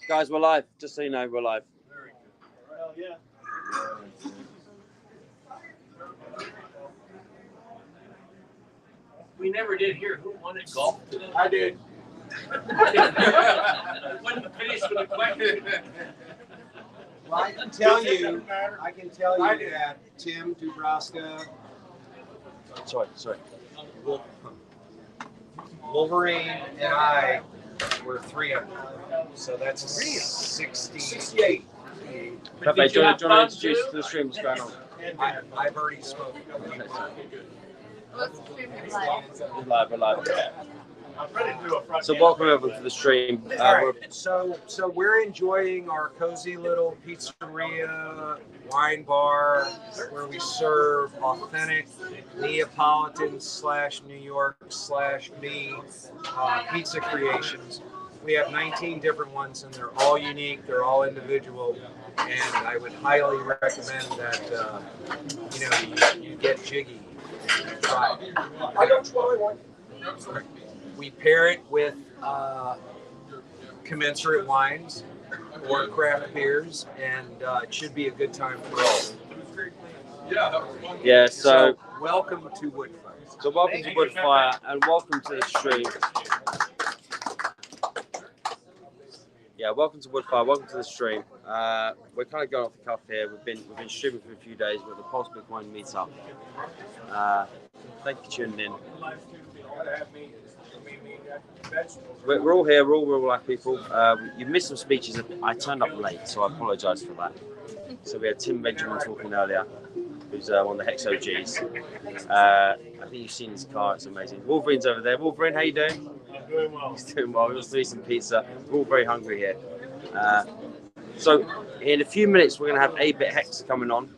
Guys, we're live. Just so you know, we're live. Hell yeah. We never did hear who won at golf today. I did. When finish with the question. Well, I can tell you that Tim Dubrowska, Sorry. Wolverine, and I were 3 under. So that's 68. Pepe, do you want to introduce to the stream what's going on? I've already spoken. We're live. I'm ready to do a front So welcome everyone to the stream. All right. So we're enjoying our cozy little pizzeria, wine bar, where we serve authentic Neapolitan / New York / me pizza creations. We have 19 different ones, and they're all unique. They're all individual, and I would highly recommend that you get jiggy. Try it. I don't try one. We pair it with commensurate wines or craft beers, and it should be a good time for all. Yeah, so welcome to Woodfire. So welcome to Woodfire and welcome to the stream. Yeah, welcome to Woodfire. Welcome to the stream. We're kind of going off the cuff here. We've been streaming for a few days with the Pulse Bitcoin Meetup. Thank you for tuning in. We're all here. We're all real life people. You've missed some speeches. I turned up late, so I apologise for that. So we had Tim Benjamin talking earlier, who's one of the Hex OGs. I think you've seen his car. It's amazing. Wolverine's over there. Wolverine, how you doing? I'm doing well. He's doing well. We'll eat some pizza. We're all very hungry here. So in a few minutes, we're going to have A Bit Hex coming on.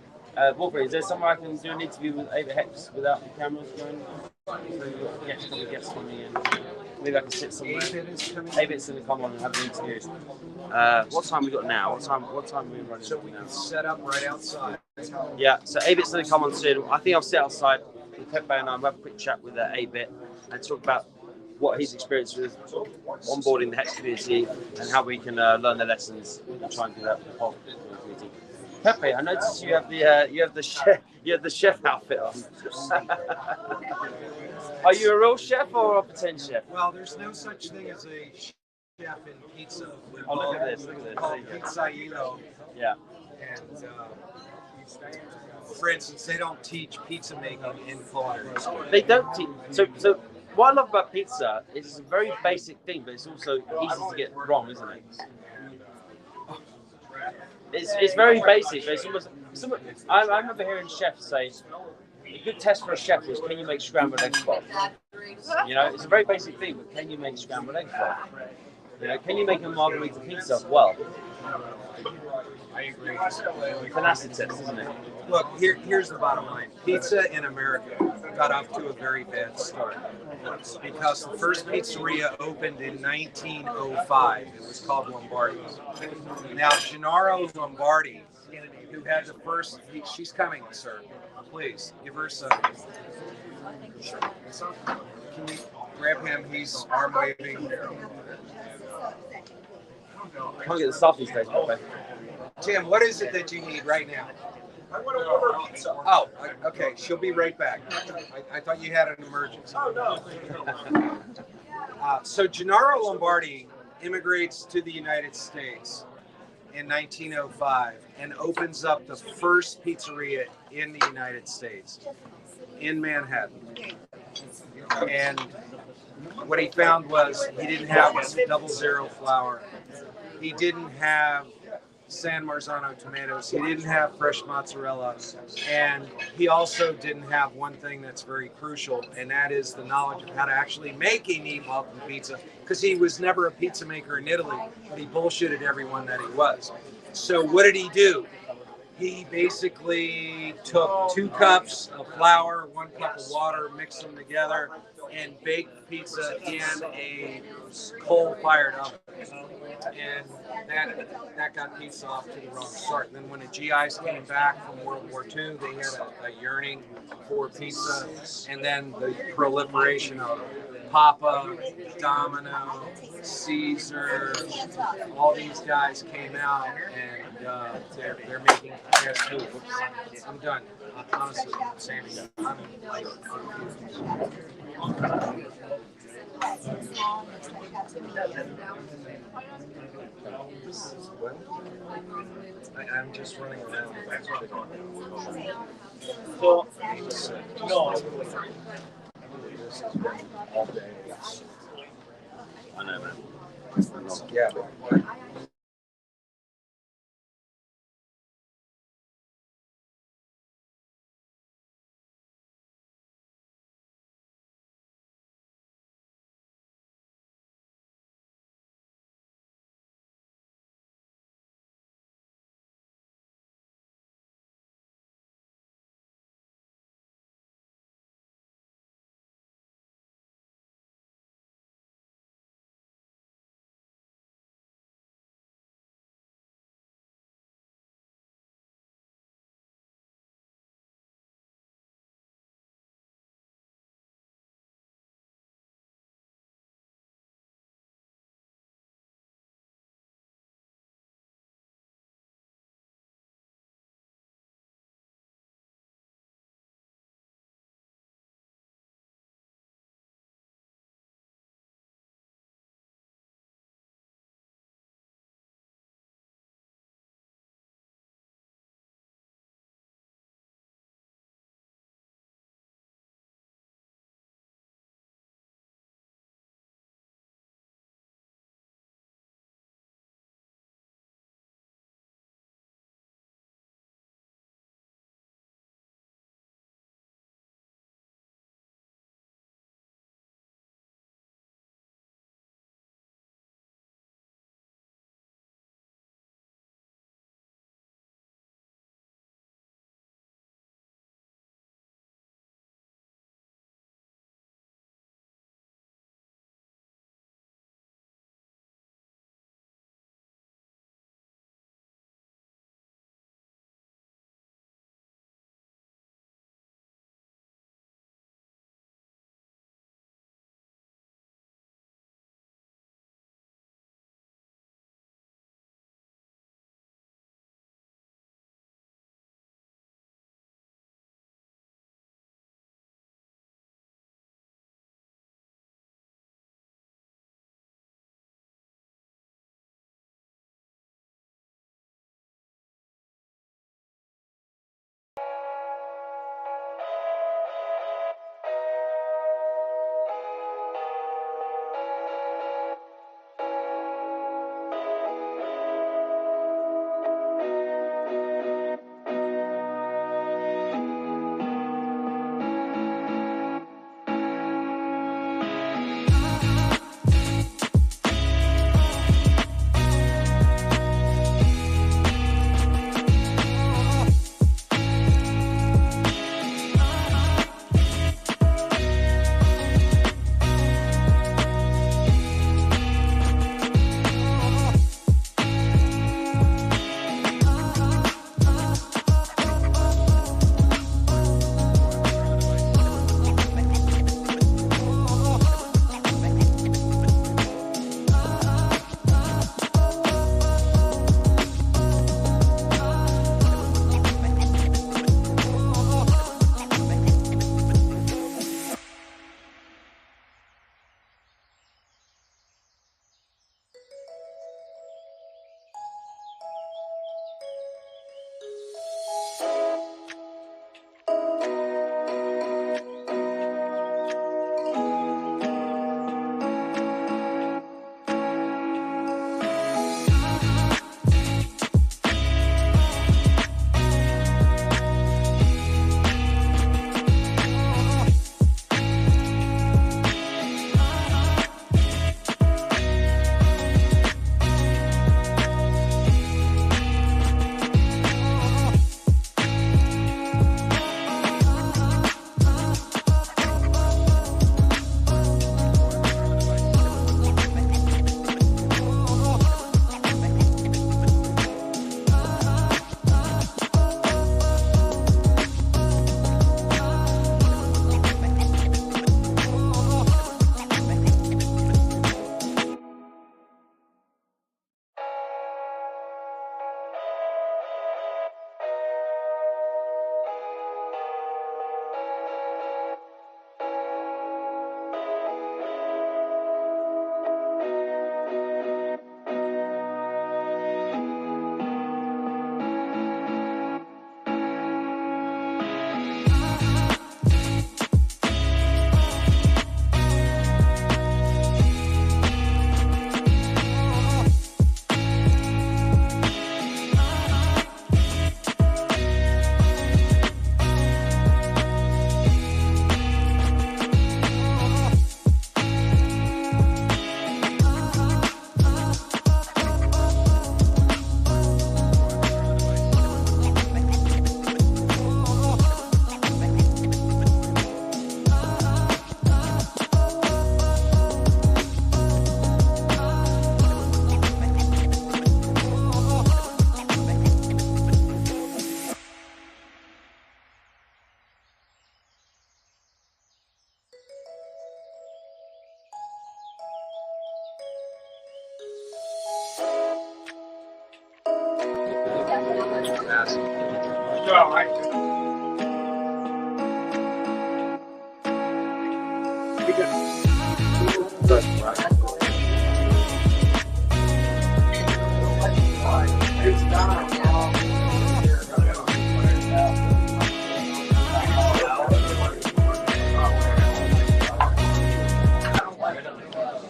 Wolverine, is there somewhere I can do an interview with A Bit Hex without the cameras going? Guests coming in. Maybe I can sit somewhere. A Bit's going to come on and have an interview. What time we got now? What time are we running? So we can set up right outside. Yeah, so A Bit's going to come on soon. I think I'll sit outside with Pepe and I'll have a quick chat with A Bit and talk about what he's experienced with onboarding the Hex community and how we can learn the lessons and try and do that for the whole community. Pepe, I noticed you have the chef outfit on. Are you a real chef or a pretend chef? Well, there's no such thing as a chef in pizza. Oh, look at this! Called pizzaino. Yeah. And for instance, they don't teach pizza making in culinary school. They don't teach. So what I love about pizza is it's a very basic thing, but it's also easy to get wrong, isn't it? It's very basic. But it's almost. I remember hearing chefs say, a good test for a chef was, can you make scrambled eggs well? You know, it's a very basic thing, but can you make scrambled eggs well? You know, can you make a margarita pizza well? I agree. It's an acid test, isn't it? Look, here's the bottom line. Pizza in America got off to a very bad start because the first pizzeria opened in 1905. It was called Lombardi's. Now, Gennaro Lombardi, who had the first, she's coming, sir. Please, give her some. Can you grab him? He's arm waving. Can't get the stuff these days, Pepe. Tim, what is it that you need right now? I want to order pizza. Oh, okay. She'll be right back. I thought you had an emergency. Oh, no. So Gennaro Lombardi immigrates to the United States in 1905 and opens up the first pizzeria in the United States in Manhattan. And what he found was he didn't have 00 flour. He didn't have San Marzano tomatoes. He didn't have fresh mozzarella. And he also didn't have one thing that's very crucial, and that is the knowledge of how to actually make a Neapolitan pizza, because he was never a pizza maker in Italy, but he bullshitted everyone that he was. So what did he do? He basically took 2 cups of flour, 1 cup of water, mixed them together, and baked pizza in a coal-fired oven. And that got pizza off to the wrong start. And then when the GIs came back from World War II, they had a yearning for pizza, and then the proliferation of Papa, Domino, Caesar, all these guys came out and they're making fast food. I'm done. Honestly, Sammy, I'm like I'm just running around. So, no. This has been all day. I know, man. Yeah, but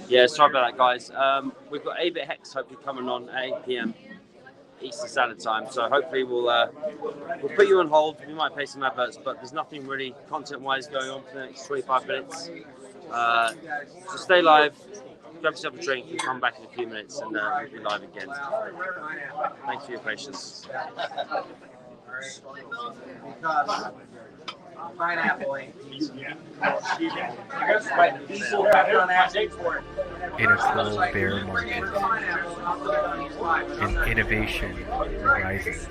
Yeah, sorry about that, guys. We've got A Bit of Hex hopefully coming on at 8 p.m. Eastern Standard Time. So hopefully we'll put you on hold. We might play some adverts, but there's nothing really content-wise going on for the next 25 minutes. So stay live, grab yourself a drink, and come back in a few minutes, and we'll be live again. Thanks for your patience. Pineapple ain't easy. In a cold bear market, an innovation arises.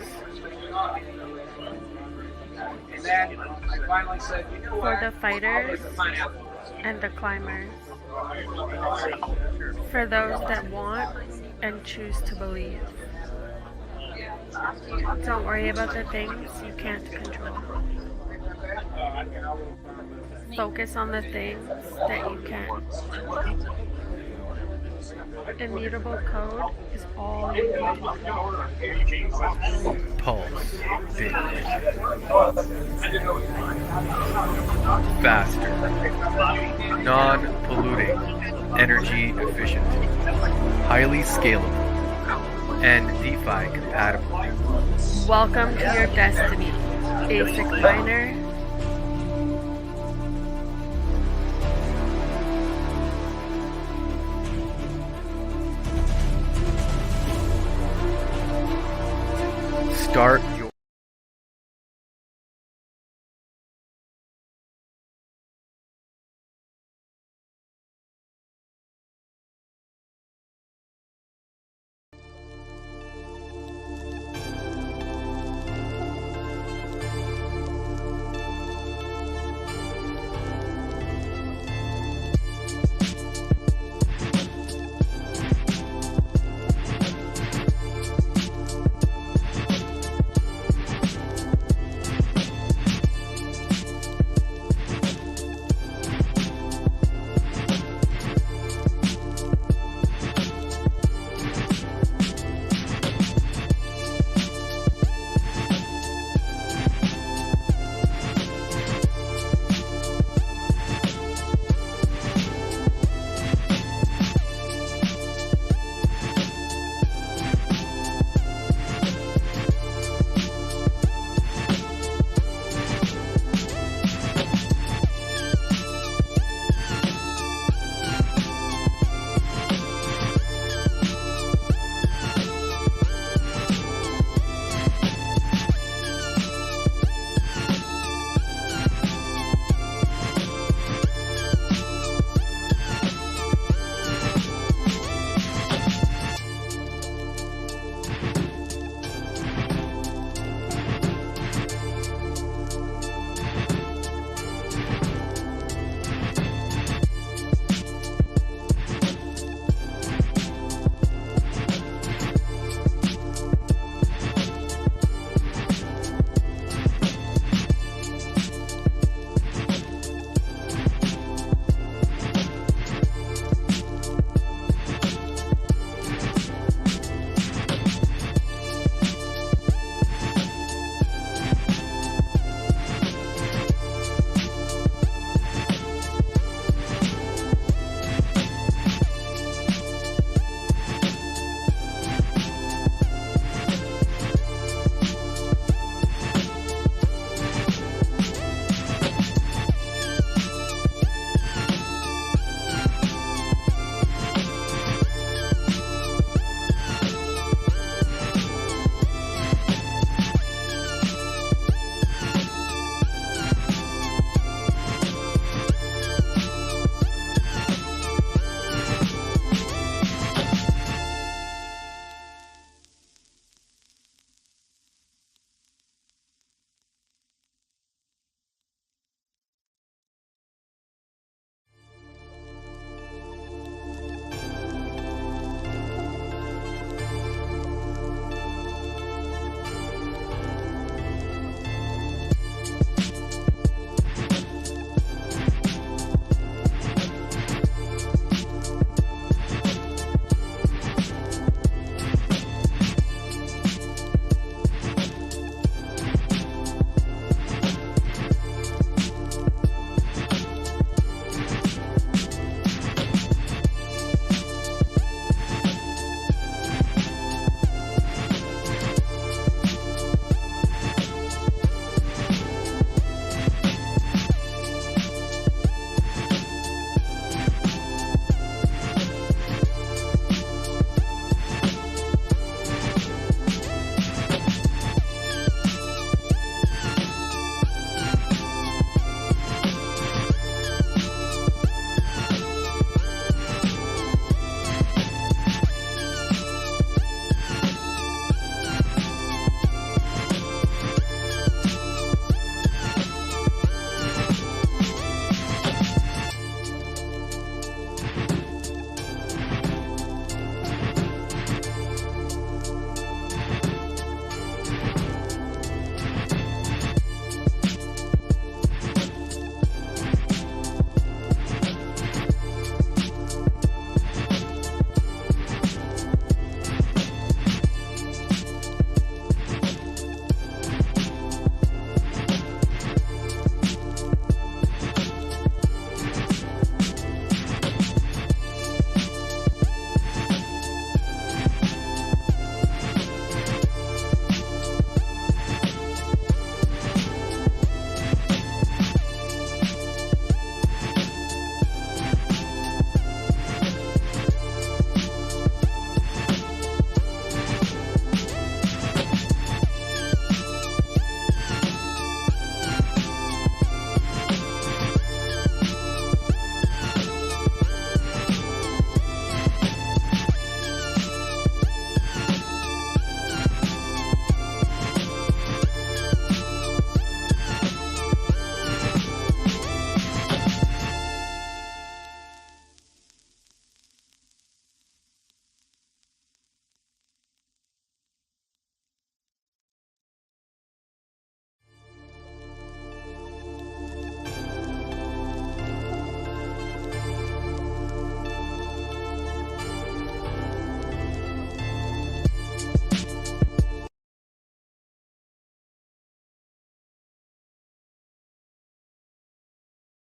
And then I finally said, you know what? For the fighters and the climbers. For those that want and choose to believe. Don't worry about the things you can't control. Focus on the things that you can. Immutable code is all you need. Pulse, bit, faster, non-polluting, energy efficient, highly scalable, and DeFi compatible. Welcome to your destiny, Asic Miner. Start your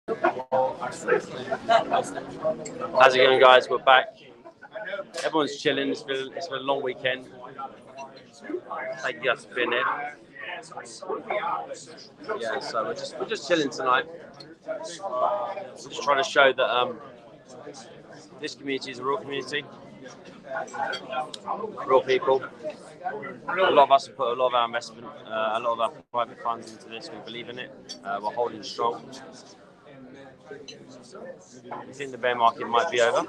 How's it going, guys? We're back. Everyone's chilling. It's been a long weekend. Thank you guys for being here. Yeah, so we're just chilling tonight. We're just trying to show that this community is a real community, real people. A lot of us have put a lot of our investment, a lot of our private funds into this. We believe in it. We're holding strong. We think the bear market might be over.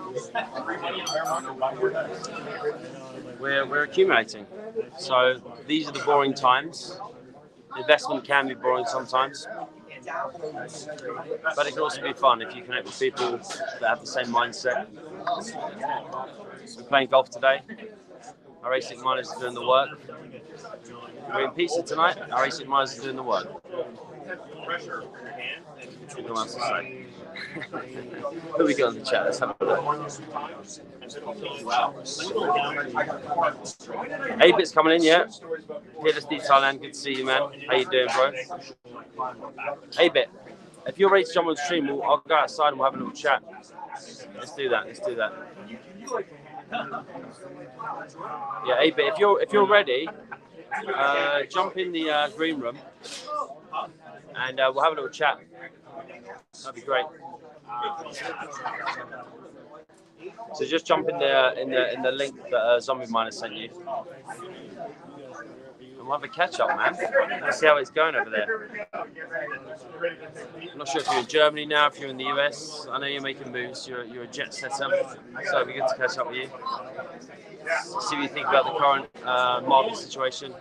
We're accumulating. So these are the boring times. Investment can be boring sometimes, but it can also be fun if you connect with people that have the same mindset. We're playing golf today. Our Asic miners are doing the work. We're in pizza tonight. Our Asic miners are doing the work. What else to say? Who we got in the chat? Let's have a look. A Bit's coming in, yeah. Here, Steve Thailand. Good to see you, man. How you doing, bro? A Bit, if you're ready to jump on the stream, I'll go outside and we'll have a little chat. Let's do that. Let's do that. Yeah, A Bit, if you're ready, jump in the green room and we'll have a little chat. That'd be great. So just jump in there in the link that Zombie Miner sent you. And we'll have a catch up, man. Let's see how it's going over there. I'm not sure if you're in Germany now, if you're in the US. I know you're making moves. You're a jet setter, so it'd be good to catch up with you. See what you think about the current market situation.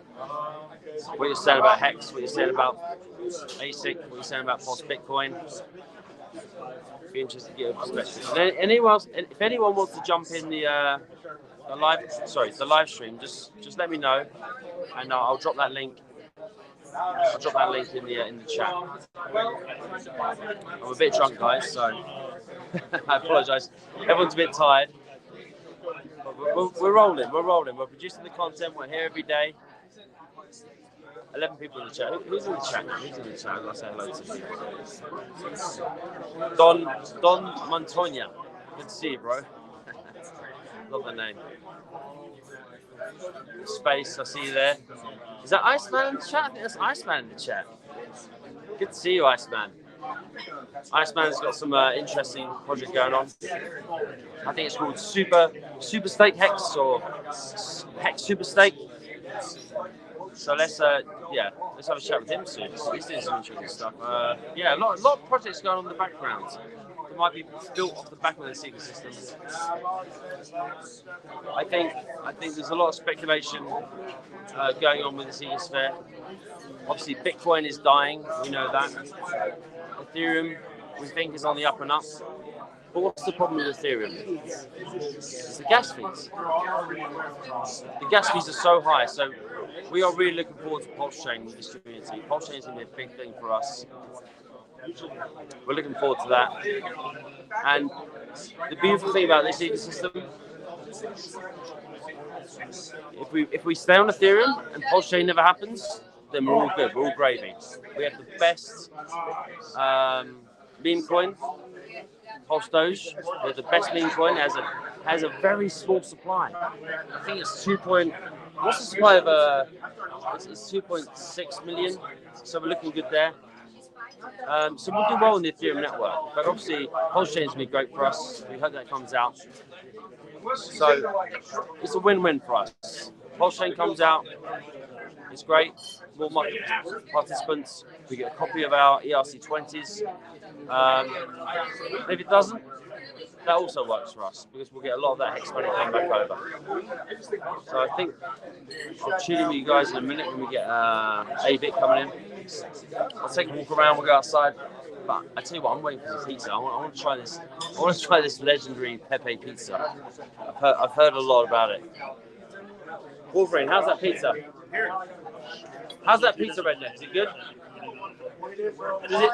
What you're saying about Hex, what you're saying about Asic, what you're saying about Pulse Bitcoin. Be interested to get a perspective. And if anyone wants to jump in the live stream, just let me know, and I'll drop that link. I'll drop that link in the chat. I'm a bit drunk, guys, so I apologise. Everyone's a bit tired. We're rolling. We're producing the content. We're here every day. 11 people in the chat. Who's in the chat? Who's in the chat? I've got to say hello to you. Don Montoya. Good to see you, bro. Love the name. Space, I see you there. Is that Iceman in the chat? I think that's Iceman in the chat. Good to see you, Iceman. Iceman's got some interesting project going on. I think it's called Super Stake Hex or Hex Super Stake. So let's have a chat with him soon. He's doing some interesting stuff. A lot of projects going on in the background. That might be built off the back of this ecosystem. I think there's a lot of speculation going on with this ecosphere. Obviously, Bitcoin is dying. We know that. Ethereum, we think, is on the up and up. But what's the problem with Ethereum? It's the gas fees. The gas fees are so high. So we are really looking forward to Pulse Chain with this community. Pulse Chain is going to be a big thing for us. We're looking forward to that. And the beautiful thing about this ecosystem, if we stay on Ethereum and Pulse Chain never happens, then we're all good. We're all gravy. We have the best meme coin, Pulse Doge. We have the best meme coin. Has a very small supply. I think it's 2. What's the supply of it's 2.6 million. So we're looking good there. So we'll do well in the Ethereum network, but obviously Pulse Chain is going to be great for us. We hope that comes out. So it's a win-win for us. Pulse Chain comes out, it's great. More market participants. We get a copy of our ERC20s. If it doesn't, that also works for us because we'll get a lot of that Hex money coming back over. So I think I'll tune in with you guys in a minute when we get A Bit coming in. I'll take a walk around. We'll go outside. But I tell you what, I'm waiting for this pizza. I want to try this. I want to try this legendary Pepe pizza. I've heard a lot about it. Wolverine, how's that pizza? How's that pizza, Redneck? Is it good?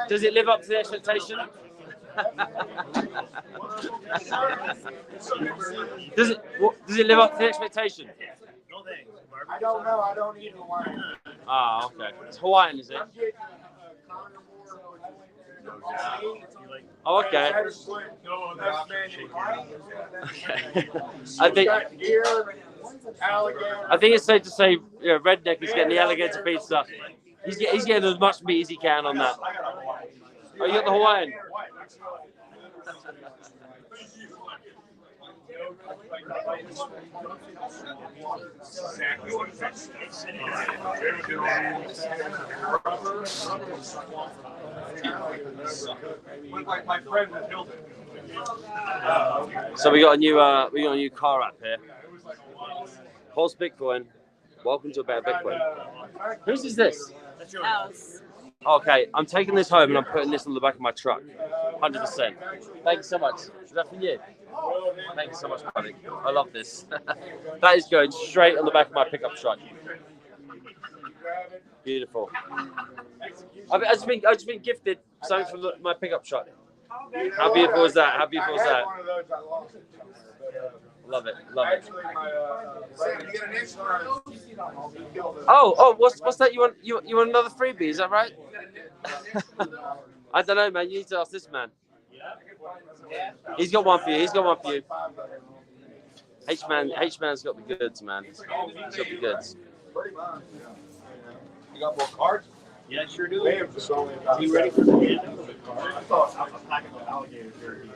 Does it live up to the expectation? Does it live up to the expectation? I don't know. I don't eat Hawaiian. Ah, okay. It's Hawaiian, is it? Oh, okay. No, that's Okay. I think it's safe to say, Redneck is getting the alligator pizza. He's getting as much meat as he can on that. Oh, you got the Hawaiian? My friend was Hilton. So we got a new car app here. Pulse Bitcoin. Welcome to A Bit of Bitcoin. Whose is this? Else. Okay, I'm taking this home and I'm putting this on the back of my truck. 100%. Thank you so much. Is that for you? Thank you so much, buddy. I love this. That is going straight on the back of my pickup truck. Beautiful. I've just been gifted something from my pickup truck. How beautiful is that? How beautiful is that? Love it. Love it. Oh, what's that? You want another freebie? Is that right? I don't know, man. You need to ask this man. He's got one for you. H-man's got the goods, man. He's got the goods. You got more cards? Yeah, sure do. They have just only about You ready for the card? I thought a packet of alligator jerky.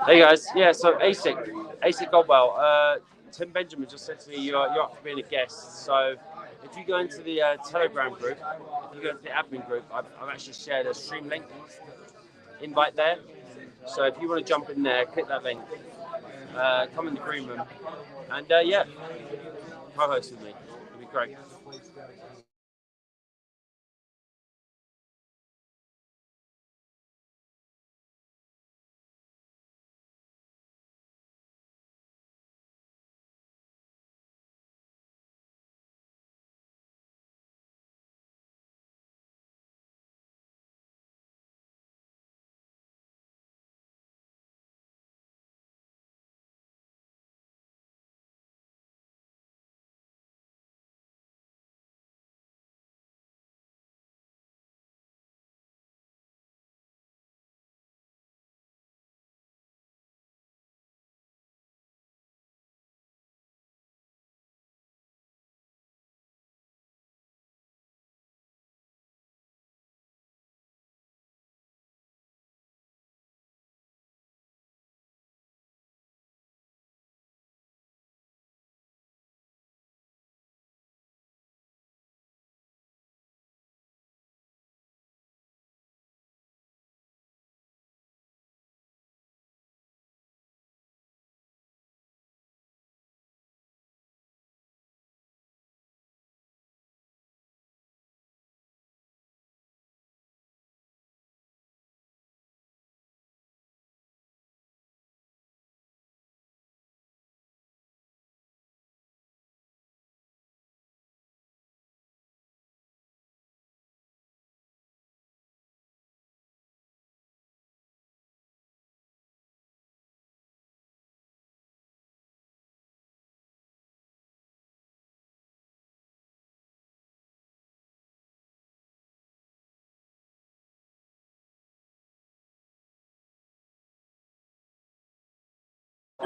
Hey guys, yeah. So Asic Whale. Tim Benjamin just said to me you're up for being a guest. So if you go into the Telegram group, if you go into the admin group, I've actually shared a stream link invite there. So if you want to jump in there, click that link, come in the green room, and yeah, co-host with me. It'd be great.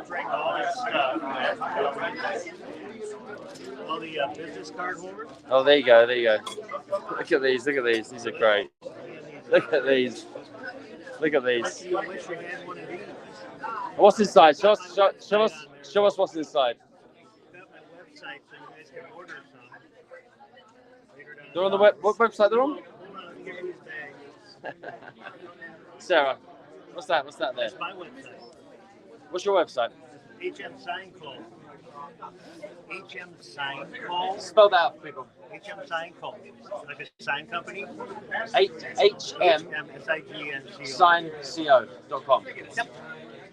bring all this stuff. All the business card holders. Oh, there you go. There you go. Look at these. Look at these. These are great. Look at these. Look at these. I wish you had one of these. What's inside? Show us what's inside. I've got my website so you guys can order some. Later down They're on the web. What website they're on? Hold on, here these bags. Sarah, what's that? What's that there? That's my website. What's your website? HM Sign Call. HM Sign Call. Spell that out, people. HM Sign Call. Like a sign company. HM SIGNCO. signco.com. Yep.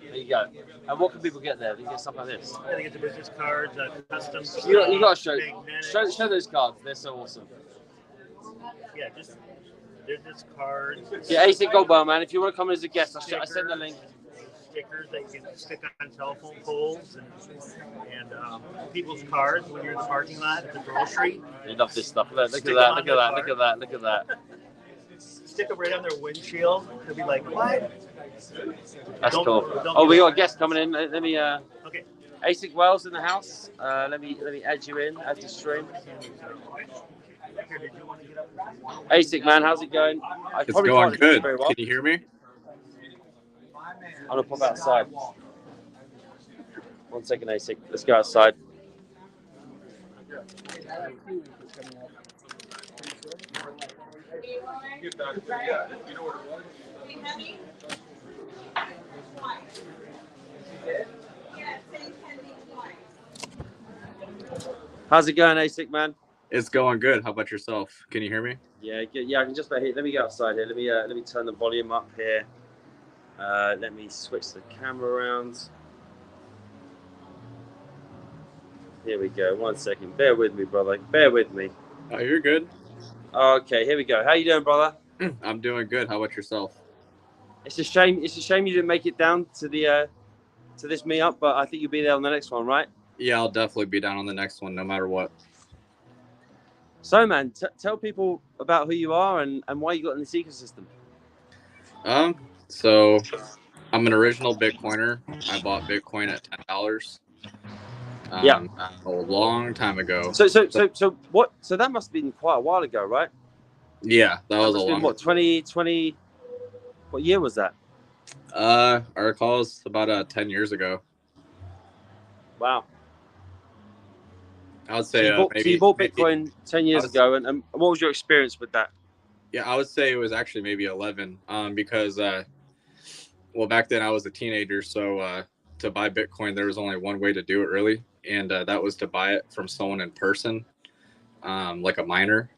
There you go. And what can people get there? They get stuff like this. I think it's the business cards, custom. You got to magnetics. show those cards. They're so awesome. Yeah, just business cards. Yeah, Asic Whale, man. If you want to come as a guest, I send the link. Stickers that you can stick on telephone poles and people's cars when you're in the parking lot at the grocery. You love this stuff. Look at that. Look at that. Look at that. Look at that. Stick them right on their windshield. They'll be like, what? That's Don't- cool. don't Oh, be we got a like- guest coming in. Let me. Okay. Asic Whale's in the house. Let me add you in. Add to stream. Here, did you want to get up? Asic, man, how's it going? I It's probably going can't hear you good. very well. Can you hear me? I'm gonna pop outside. 1 second, Asic. Let's go outside. How's it going, Asic, man? It's going good. How about yourself? Can you hear me? Yeah, good. Yeah, I can just about hear. Let me go outside here. Let me turn the volume up here. Let me switch the camera around. Here we go. 1 second. Bear with me, brother. Bear with me. Oh, you're good. Okay, here we go. How you doing, brother? I'm doing good. How about yourself? It's a shame. It's a shame you didn't make it down to the to this meetup, but I think you'll be there on the next one, right? Yeah, I'll definitely be down on the next one, no matter what. So, man, tell people about who you are and why you got in this ecosystem. So I'm an original Bitcoiner. I bought Bitcoin at $10. Yeah. A long time ago. So what? So that must have been quite a while ago, right? Yeah, that was a long. What 2020? What year was that? I recall it's about 10 years ago. Wow. I would So say you bought maybe Bitcoin 10 years ago, and what was your experience with that? Yeah, I would say it was actually maybe 11. Because well, back then I was a teenager, so to buy Bitcoin there was only one way to do it really, and that was to buy it from someone in person, like a miner,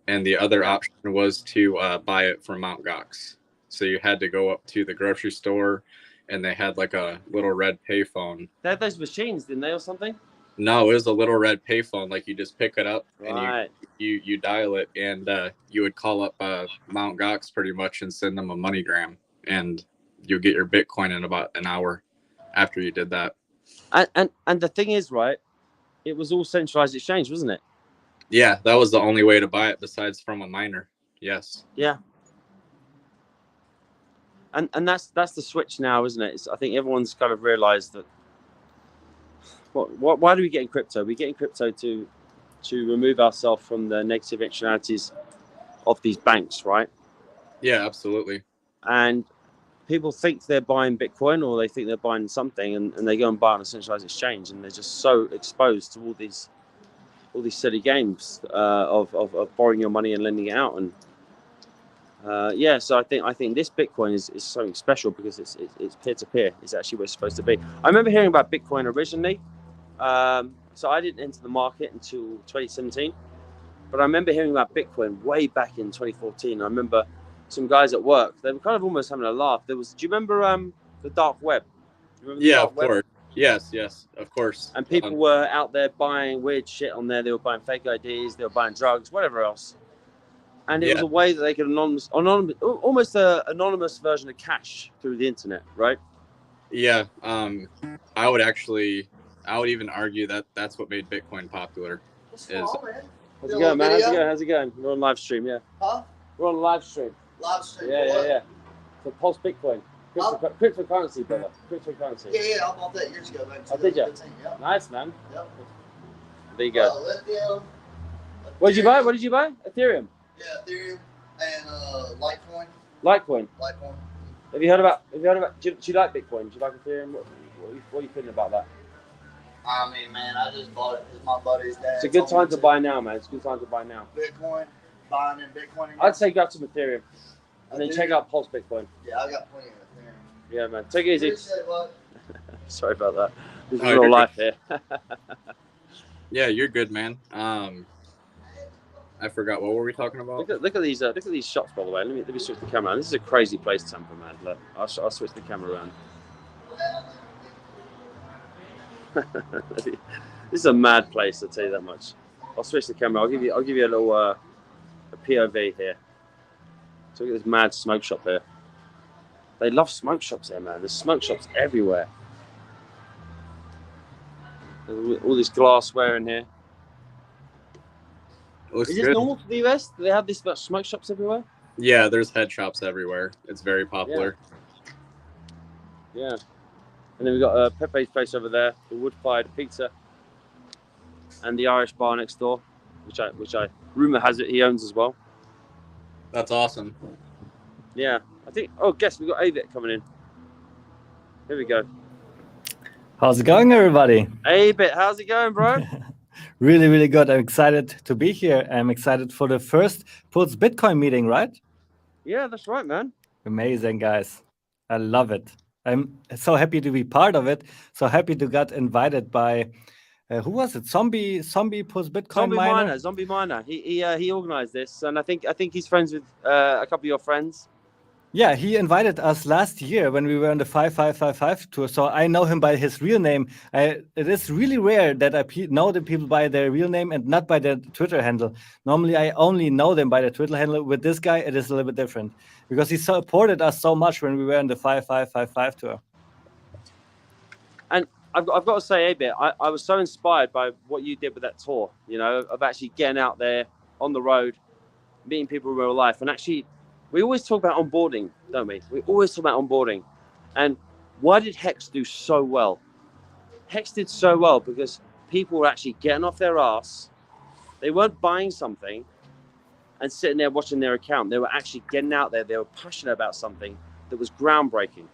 and the other option was to buy it from Mt. Gox. So you had to go up to the grocery store, and they had like a little red payphone. They had those machines, didn't they, or something? No, it was a little red payphone. Like you just pick it up Right. and you dial it, and you would call up Mt. Gox pretty much and send them a MoneyGram, and you get your Bitcoin in about an hour after you did that. And the thing is, right, it was all centralized exchange, wasn't it? Yeah, that was the only way to buy it besides from a miner. Yes. Yeah. And that's the switch now, isn't it? I think everyone's kind of realized that. Why do we get in crypto? We get in crypto to remove ourselves from the negative externalities of these banks, right? Yeah, absolutely. And people think they're buying Bitcoin or they think they're buying something, and they go and buy on a centralized exchange, and they're just so exposed to all these silly games of borrowing your money and lending it out. And yeah, so I think this Bitcoin is something special because it's peer-to-peer. It's actually where it's supposed to be. I remember hearing about Bitcoin originally. So I didn't enter the market until 2017, but I remember hearing about Bitcoin way back in 2014. I remember some guys at work, they were kind of almost having a laugh. Do you remember the dark web? You remember the Yeah, dark of web? course. Yes, of course. And people were out there buying weird shit on there. They were buying fake IDs, they were buying drugs, whatever else. And it was a way that they could almost an anonymous version of cash through the internet, right? Yeah, I would even argue that that's what made Bitcoin popular. How's it going, man? How's it going? We're on live stream, yeah. Huh? We're on live stream. Live stream. Yeah. For Pulse Bitcoin. Cryptocurrency, brother. Cryptocurrency. Yeah, I bought that years ago. Back in Oh, did you? 2015, yeah. Nice, man. Yep. There you go. Lithium. What did you buy? What did you buy? Ethereum. Yeah, Ethereum and Litecoin. Litecoin. Litecoin. Have you heard about? Do you like Bitcoin? Do you like Ethereum? What are you feeling about that? I mean, man, I just bought it because my buddy's dad. It's a good time to buy now, man. It's a good time to buy now. Bitcoin, buying in Bitcoin. I'd say grab some Ethereum, and then check out Pulse Bitcoin. Yeah, I got plenty of Ethereum. Yeah, man. Take it easy. Appreciate what? Sorry about that. This is Oh, you're real life good. here. Yeah, you're good, man. I forgot, what were we talking about? Look at these shots, by the way. Let me switch the camera around. This is a crazy place, Tampa, man. Look, I'll switch the camera around. This is a mad place, I'll tell you that much. I'll switch the camera. I'll give you a little a POV here. So look at this mad smoke shop here. They love smoke shops here, man. There's smoke shops everywhere. There's all this glassware in here. Looks Is this good. normal for the US? Do they have this much smoke shops everywhere? Yeah, there's head shops everywhere. It's very popular. Yeah. And then we've got Pepe's place over there, the wood-fired pizza, and the Irish bar next door, which I rumor has it he owns as well. That's awesome. Yeah, I think. Oh, guess we got A Bit coming in. Here we go. How's it going, everybody? A Bit, how's it going, bro? Really, really good. I'm excited to be here. I'm excited for the first Pulse Bitcoin meeting, right? Yeah, that's right, man. Amazing, guys. I love it. I'm so happy to be part of it. So happy to get invited by who was it? Zombie Pulse Bitcoin Zombie Miner. He organized this, and I think he's friends with a couple of your friends. Yeah, he invited us last year when we were on the 5555 tour. So I know him by his real name. It is really rare that I know the people by their real name and not by their Twitter handle. Normally, I only know them by their Twitter handle. With this guy, it is a little bit different because he supported us so much when we were on the 5555 tour. And I've got to say, A Bit, I was so inspired by what you did with that tour. You know, of actually getting out there on the road, meeting people in real life, and actually. We always talk about onboarding, don't we? We always talk about onboarding. And why did Hex do so well? Hex did so well because people were actually getting off their ass. They weren't buying something and sitting there watching their account. They were actually getting out there. They were passionate about something that was groundbreaking.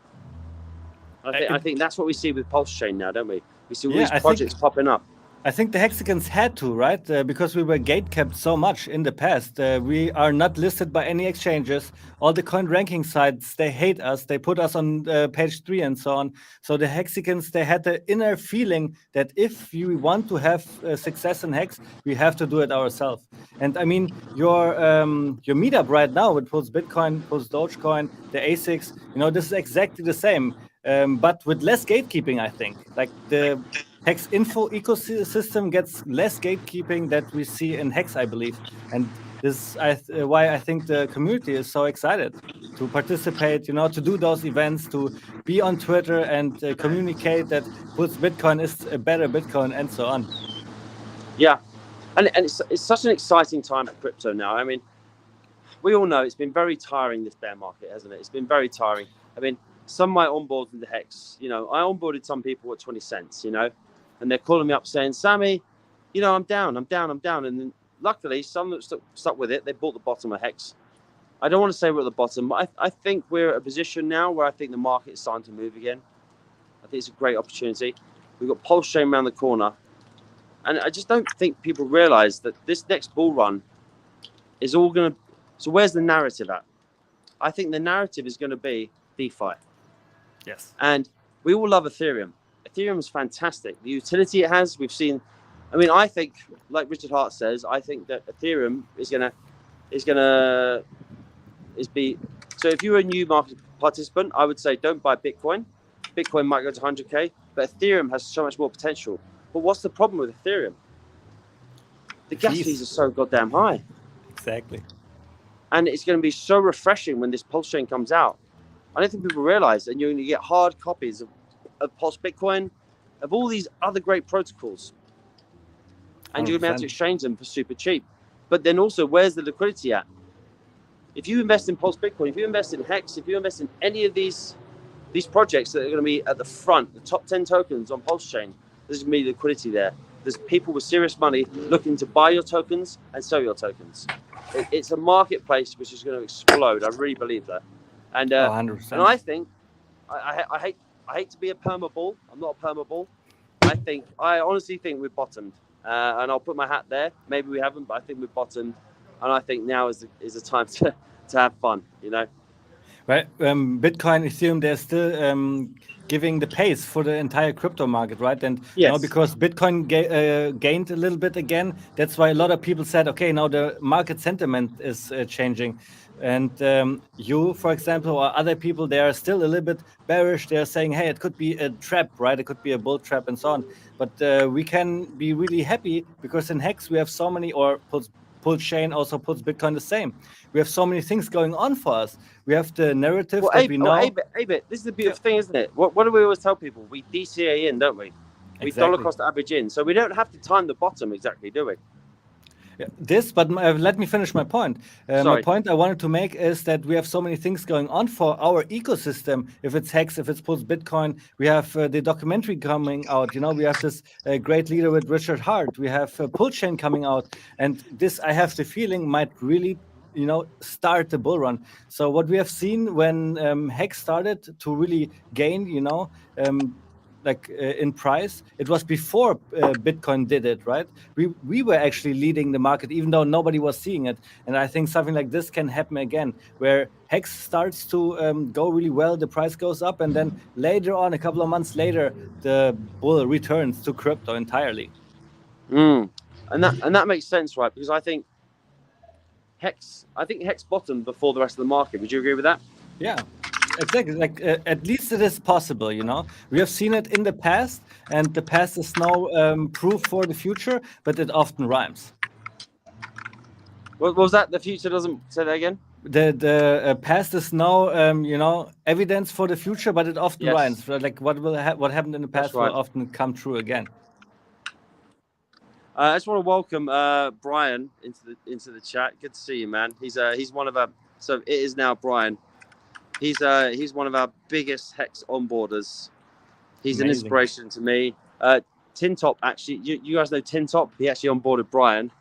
I think that's what we see with Pulse Chain now, don't we? We see all these projects popping up. I think the Hexicans had to, right? Because we were gatekept so much in the past. We are not listed by any exchanges. All the coin ranking sites, they hate us. They put us on page 3 and so on. So the Hexicans, they had the inner feeling that if you want to have success in Hex, we have to do it ourselves. And I mean, your meetup right now with Pulse Bitcoin, Pulse Dogecoin, the Asics, this is exactly the same, but with less gatekeeping, I think. Like the Hex info ecosystem gets less gatekeeping that we see in Hex, I believe. And this is why I think the community is so excited to participate, to do those events, to be on Twitter and communicate that Pulse Bitcoin is a better Bitcoin and so on. Yeah. And it's such an exciting time for crypto now. I mean, we all know it's been very tiring, this bear market, hasn't it? It's been very tiring. I mean, some might onboard into Hex. I onboarded some people at 20 cents, and they're calling me up saying, Sammy, I'm down. And then luckily, some that stuck with it, they bought the bottom of Hex. I don't want to say we're at the bottom, but I think we're at a position now where I think the market is starting to move again. I think it's a great opportunity. We've got Pulse Chain around the corner. And I just don't think people realize that this next bull run is all going to... So where's the narrative at? I think the narrative is going to be DeFi. Yes. And we all love Ethereum. Ethereum is fantastic. The utility it has, we've seen. I mean, I think, like Richard Hart says, I think that Ethereum is be. So if you're a new market participant, I would say don't buy Bitcoin. Bitcoin might go to 100K, but Ethereum has so much more potential. But what's the problem with Ethereum? The gas fees are so goddamn high. Exactly. And it's going to be so refreshing when this Pulse Chain comes out. I don't think people realize, and you're going to get hard copies of Pulse Bitcoin, of all these other great protocols. And you're going to be able to exchange them for super cheap. But then also, where's the liquidity at? If you invest in Pulse Bitcoin, if you invest in Hex, if you invest in any of these these projects that are going to be at the front, the top 10 tokens on Pulse Chain, there's going to be liquidity there. There's people with serious money looking to buy your tokens and sell your tokens. It's a marketplace which is going to explode. I really believe that. And 100%. and I think I hate to be a perma bull. I'm not a perma bull. I honestly think we've bottomed. And I'll put my hat there. Maybe we haven't, but I think we've bottomed. And I think now is the time to have fun, you know. Right. Bitcoin, Ethereum, they're still giving the pace for the entire crypto market, right? And Yes. now because Bitcoin gained a little bit again, that's why a lot of people said, okay, now the market sentiment is changing. And you, for example, or other people, they are still a little bit bearish. They're saying, hey, it could be a trap, right? It could be a bull trap and so on. But we can be really happy because in Hex we have so many, or Pulse Chain also puts Bitcoin the same. We have so many things going on for us. We have the narrative that we know. A bit. This is the beautiful thing, isn't it? What do we always tell people? We DCA in, don't we? We dollar cost average in. So we don't have to time the bottom exactly, do we? Yeah, but let me finish my point. My point I wanted to make is that we have so many things going on for our ecosystem. If it's Hex, if it's Pulse Bitcoin, we have the documentary coming out. You know, we have this great leader with Richard Hart. We have Pulse Chain coming out, and this I have the feeling might really, you know, start the bull run. So what we have seen when Hex started to really gain, you know, in price, it was before Bitcoin did it, right? We were actually leading the market, even though nobody was seeing it. And I think something like this can happen again, where Hex starts to go really well, the price goes up, and then later on, a couple of months later, the bull returns to crypto entirely. And that makes sense, right? Because I think Hex bottomed before the rest of the market. Would you agree with that? Yeah. Exactly. Like at least it is possible, you know. We have seen it in the past, and the past is no proof for the future, but it often rhymes. What was that? The future doesn't say that again. The past is no, you know, evidence for the future, but it often rhymes. Like what happened in the past will often come true again. I just want to welcome Brian into the chat. Good to see you, man. He's one of our. So it is now Brian. He's one of our biggest Hex onboarders. He's an inspiration to me. Tintop, actually, you guys know Tintop. He actually onboarded Brian,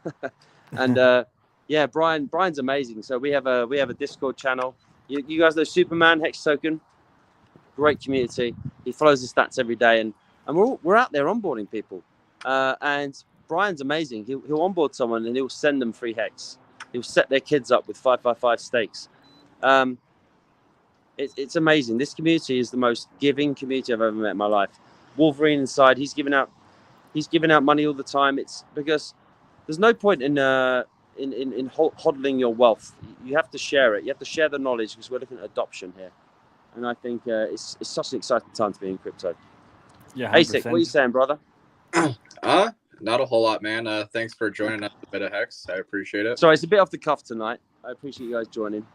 and yeah, Brian's amazing. So we have a Discord channel. You guys know Superman Hex Token. Great community. He follows the stats every day, and we're out there onboarding people. And Brian's amazing. He'll onboard someone and he'll send them free Hex. He'll set their kids up with 555 stakes. It's amazing. This community is the most giving community I've ever met in my life. Wolverine inside, he's giving out money all the time. It's because there's no point in hodling your wealth. You have to share it. You have to share the knowledge because we're looking at adoption here. And I think it's such an exciting time to be in crypto. Yeah, Asic, what are you saying, brother? Not a whole lot, man. Thanks for joining us, A Bit of Hex. I appreciate it. Sorry, it's a bit off the cuff tonight. I appreciate you guys joining.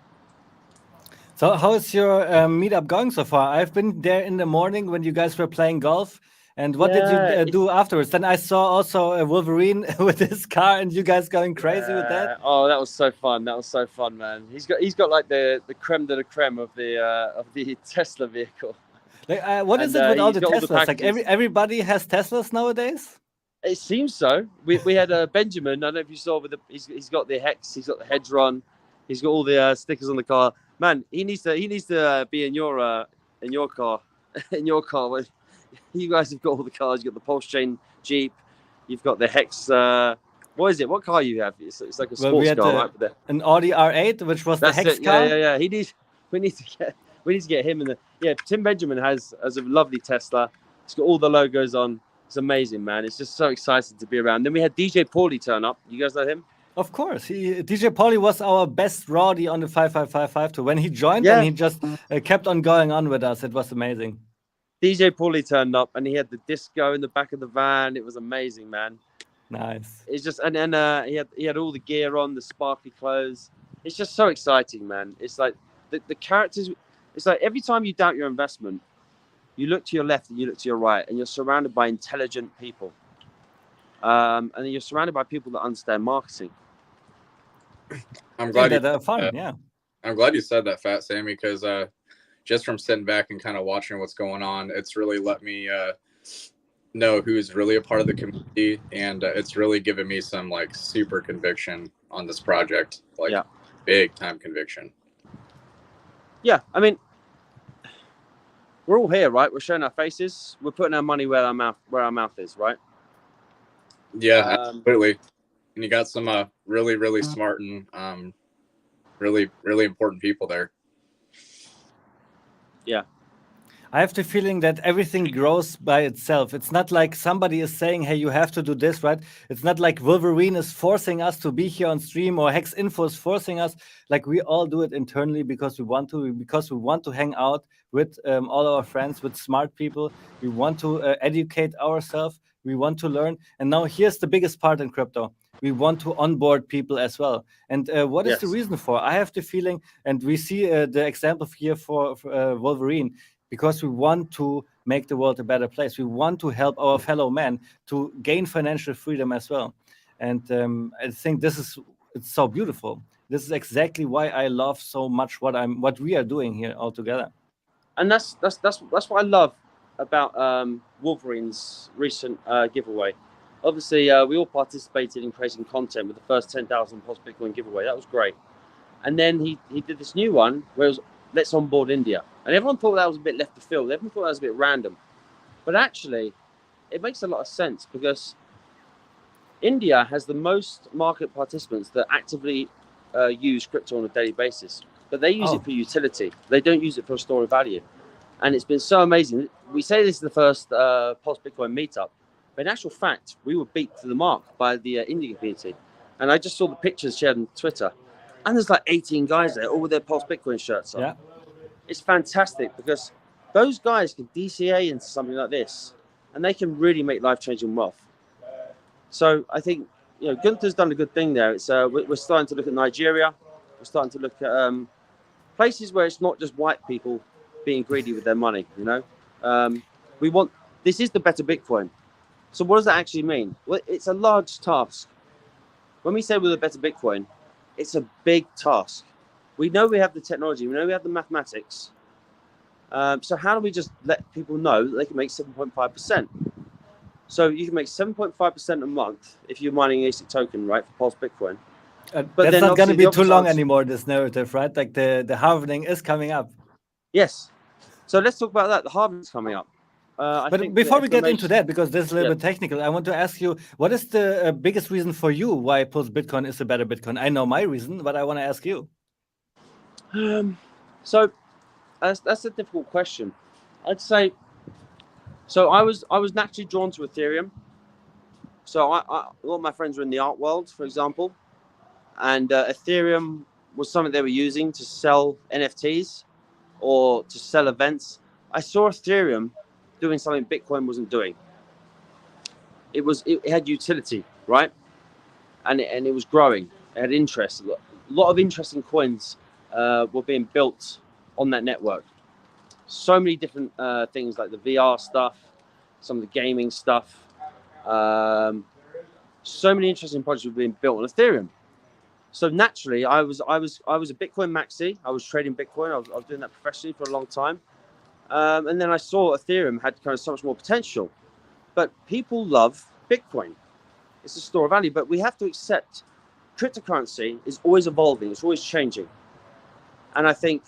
So how is your meetup going so far? I've been there in the morning when you guys were playing golf. And what did you do afterwards? Then I saw also a Wolverine with his car, and you guys going crazy with that. Oh, that was so fun! That was so fun, man. He's got like the creme de la creme of the Tesla vehicle. Like, what is it with all the Teslas? Like everybody has Teslas nowadays. It seems so. We had Benjamin. I don't know if you saw he's got the Hex. He's got the Hedron. He's got all the stickers on the car. Man, he needs to be in your car. In your car. You guys have got all the cars. You've got the Pulse Chain Jeep. You've got the Hex. What is it? What car you have? It's like a sports car, right? An Audi R8, which was the Hex car. Yeah. We need to get him in the. Yeah, Tim Benjamin has a lovely Tesla. It's got all the logos on. It's amazing, man. It's just so exciting to be around. Then we had DJ Paulie turn up. You guys know him? Of course. DJ Paulie was our best rowdy on the 5555 too. When he joined, and he just kept on going on with us. It was amazing. DJ Paulie turned up, and he had the disco in the back of the van. It was amazing, man. Nice. It's just and he had all the gear on, the sparkly clothes. It's just so exciting, man. It's like the characters. It's like every time you doubt your investment, you look to your left and you look to your right, and you're surrounded by intelligent people. And you're surrounded by people that understand marketing. I'm glad they're fun. Yeah. I'm glad you said that, Fat Sammy, because just from sitting back and kind of watching what's going on, it's really let me know who's really a part of the community, and it's really given me some like super conviction on this project, like big time conviction. Yeah, I mean, we're all here, right? We're showing our faces. We're putting our money where our mouth is, right? Yeah, absolutely. And you got some really, really smart and really, really important people there. Yeah. I have the feeling that everything grows by itself. It's not like somebody is saying, hey, you have to do this, right? It's not like Wolverine is forcing us to be here on stream, or Hex Info is forcing us. Like, we all do it internally because we want to hang out with all our friends, with smart people. We want to educate ourselves. We want to learn. And now here's the biggest part in crypto. We want to onboard people as well. And what is the reason for? I have the feeling, and we see the example here for Wolverine, because we want to make the world a better place. We want to help our fellow men to gain financial freedom as well. And I think it's so beautiful. This is exactly why I love so much what we are doing here all together. And that's what I love about Wolverine's recent giveaway. Obviously, we all participated in creating content with the first 10,000 post Bitcoin giveaway. That was great. And then he did this new one where it was, let's onboard India. And everyone thought that was a bit left of field. Everyone thought that was a bit random. But actually, it makes a lot of sense, because India has the most market participants that actively use crypto on a daily basis. But they use it for utility. They don't use it for a store of value. And it's been so amazing. We say this is the first post-Bitcoin meetup. But in actual fact, we were beat to the mark by the Indian community. And I just saw the pictures shared on Twitter. And there's like 18 guys there, all with their post-Bitcoin shirts on. Yeah. It's fantastic, because those guys can DCA into something like this, and they can really make life-changing wealth. So I think, Gunther's done a good thing there. It's we're starting to look at Nigeria. We're starting to look at places where it's not just white people being greedy with their money. This is the better Bitcoin. So what does that actually mean? Well, it's a large task. When we say we're the better Bitcoin, it's a big task. We know we have the technology. We know we have the mathematics. So how do we just let people know that they can make 7.5%? So you can make 7.5% a month if you're mining an Asic token, right, for Pulse Bitcoin. But that's not going to be too long anymore, this narrative, right? Like the halving is coming up. Yes. So let's talk about that. The halving is coming up. But before we get into that, because this is a little bit technical, I want to ask you, what is the biggest reason for you why Pulse Bitcoin is a better Bitcoin? I know my reason, but I want to ask you. So that's a difficult question. I'd say, so I was naturally drawn to Ethereum. So a lot of my friends were in the art world, for example, and Ethereum was something they were using to sell NFTs or to sell events. I saw Ethereum doing something Bitcoin wasn't doing. It had utility, right? And it was growing. It had interest. A lot of interesting coins were being built on that network. So many different things, like the VR stuff, some of the gaming stuff. So many interesting projects were being built on Ethereum. So naturally, I was a Bitcoin maxi. I was trading Bitcoin. I was doing that professionally for a long time. And then I saw Ethereum had kind of so much more potential. But people love Bitcoin. It's a store of value. But we have to accept cryptocurrency is always evolving. It's always changing. And I think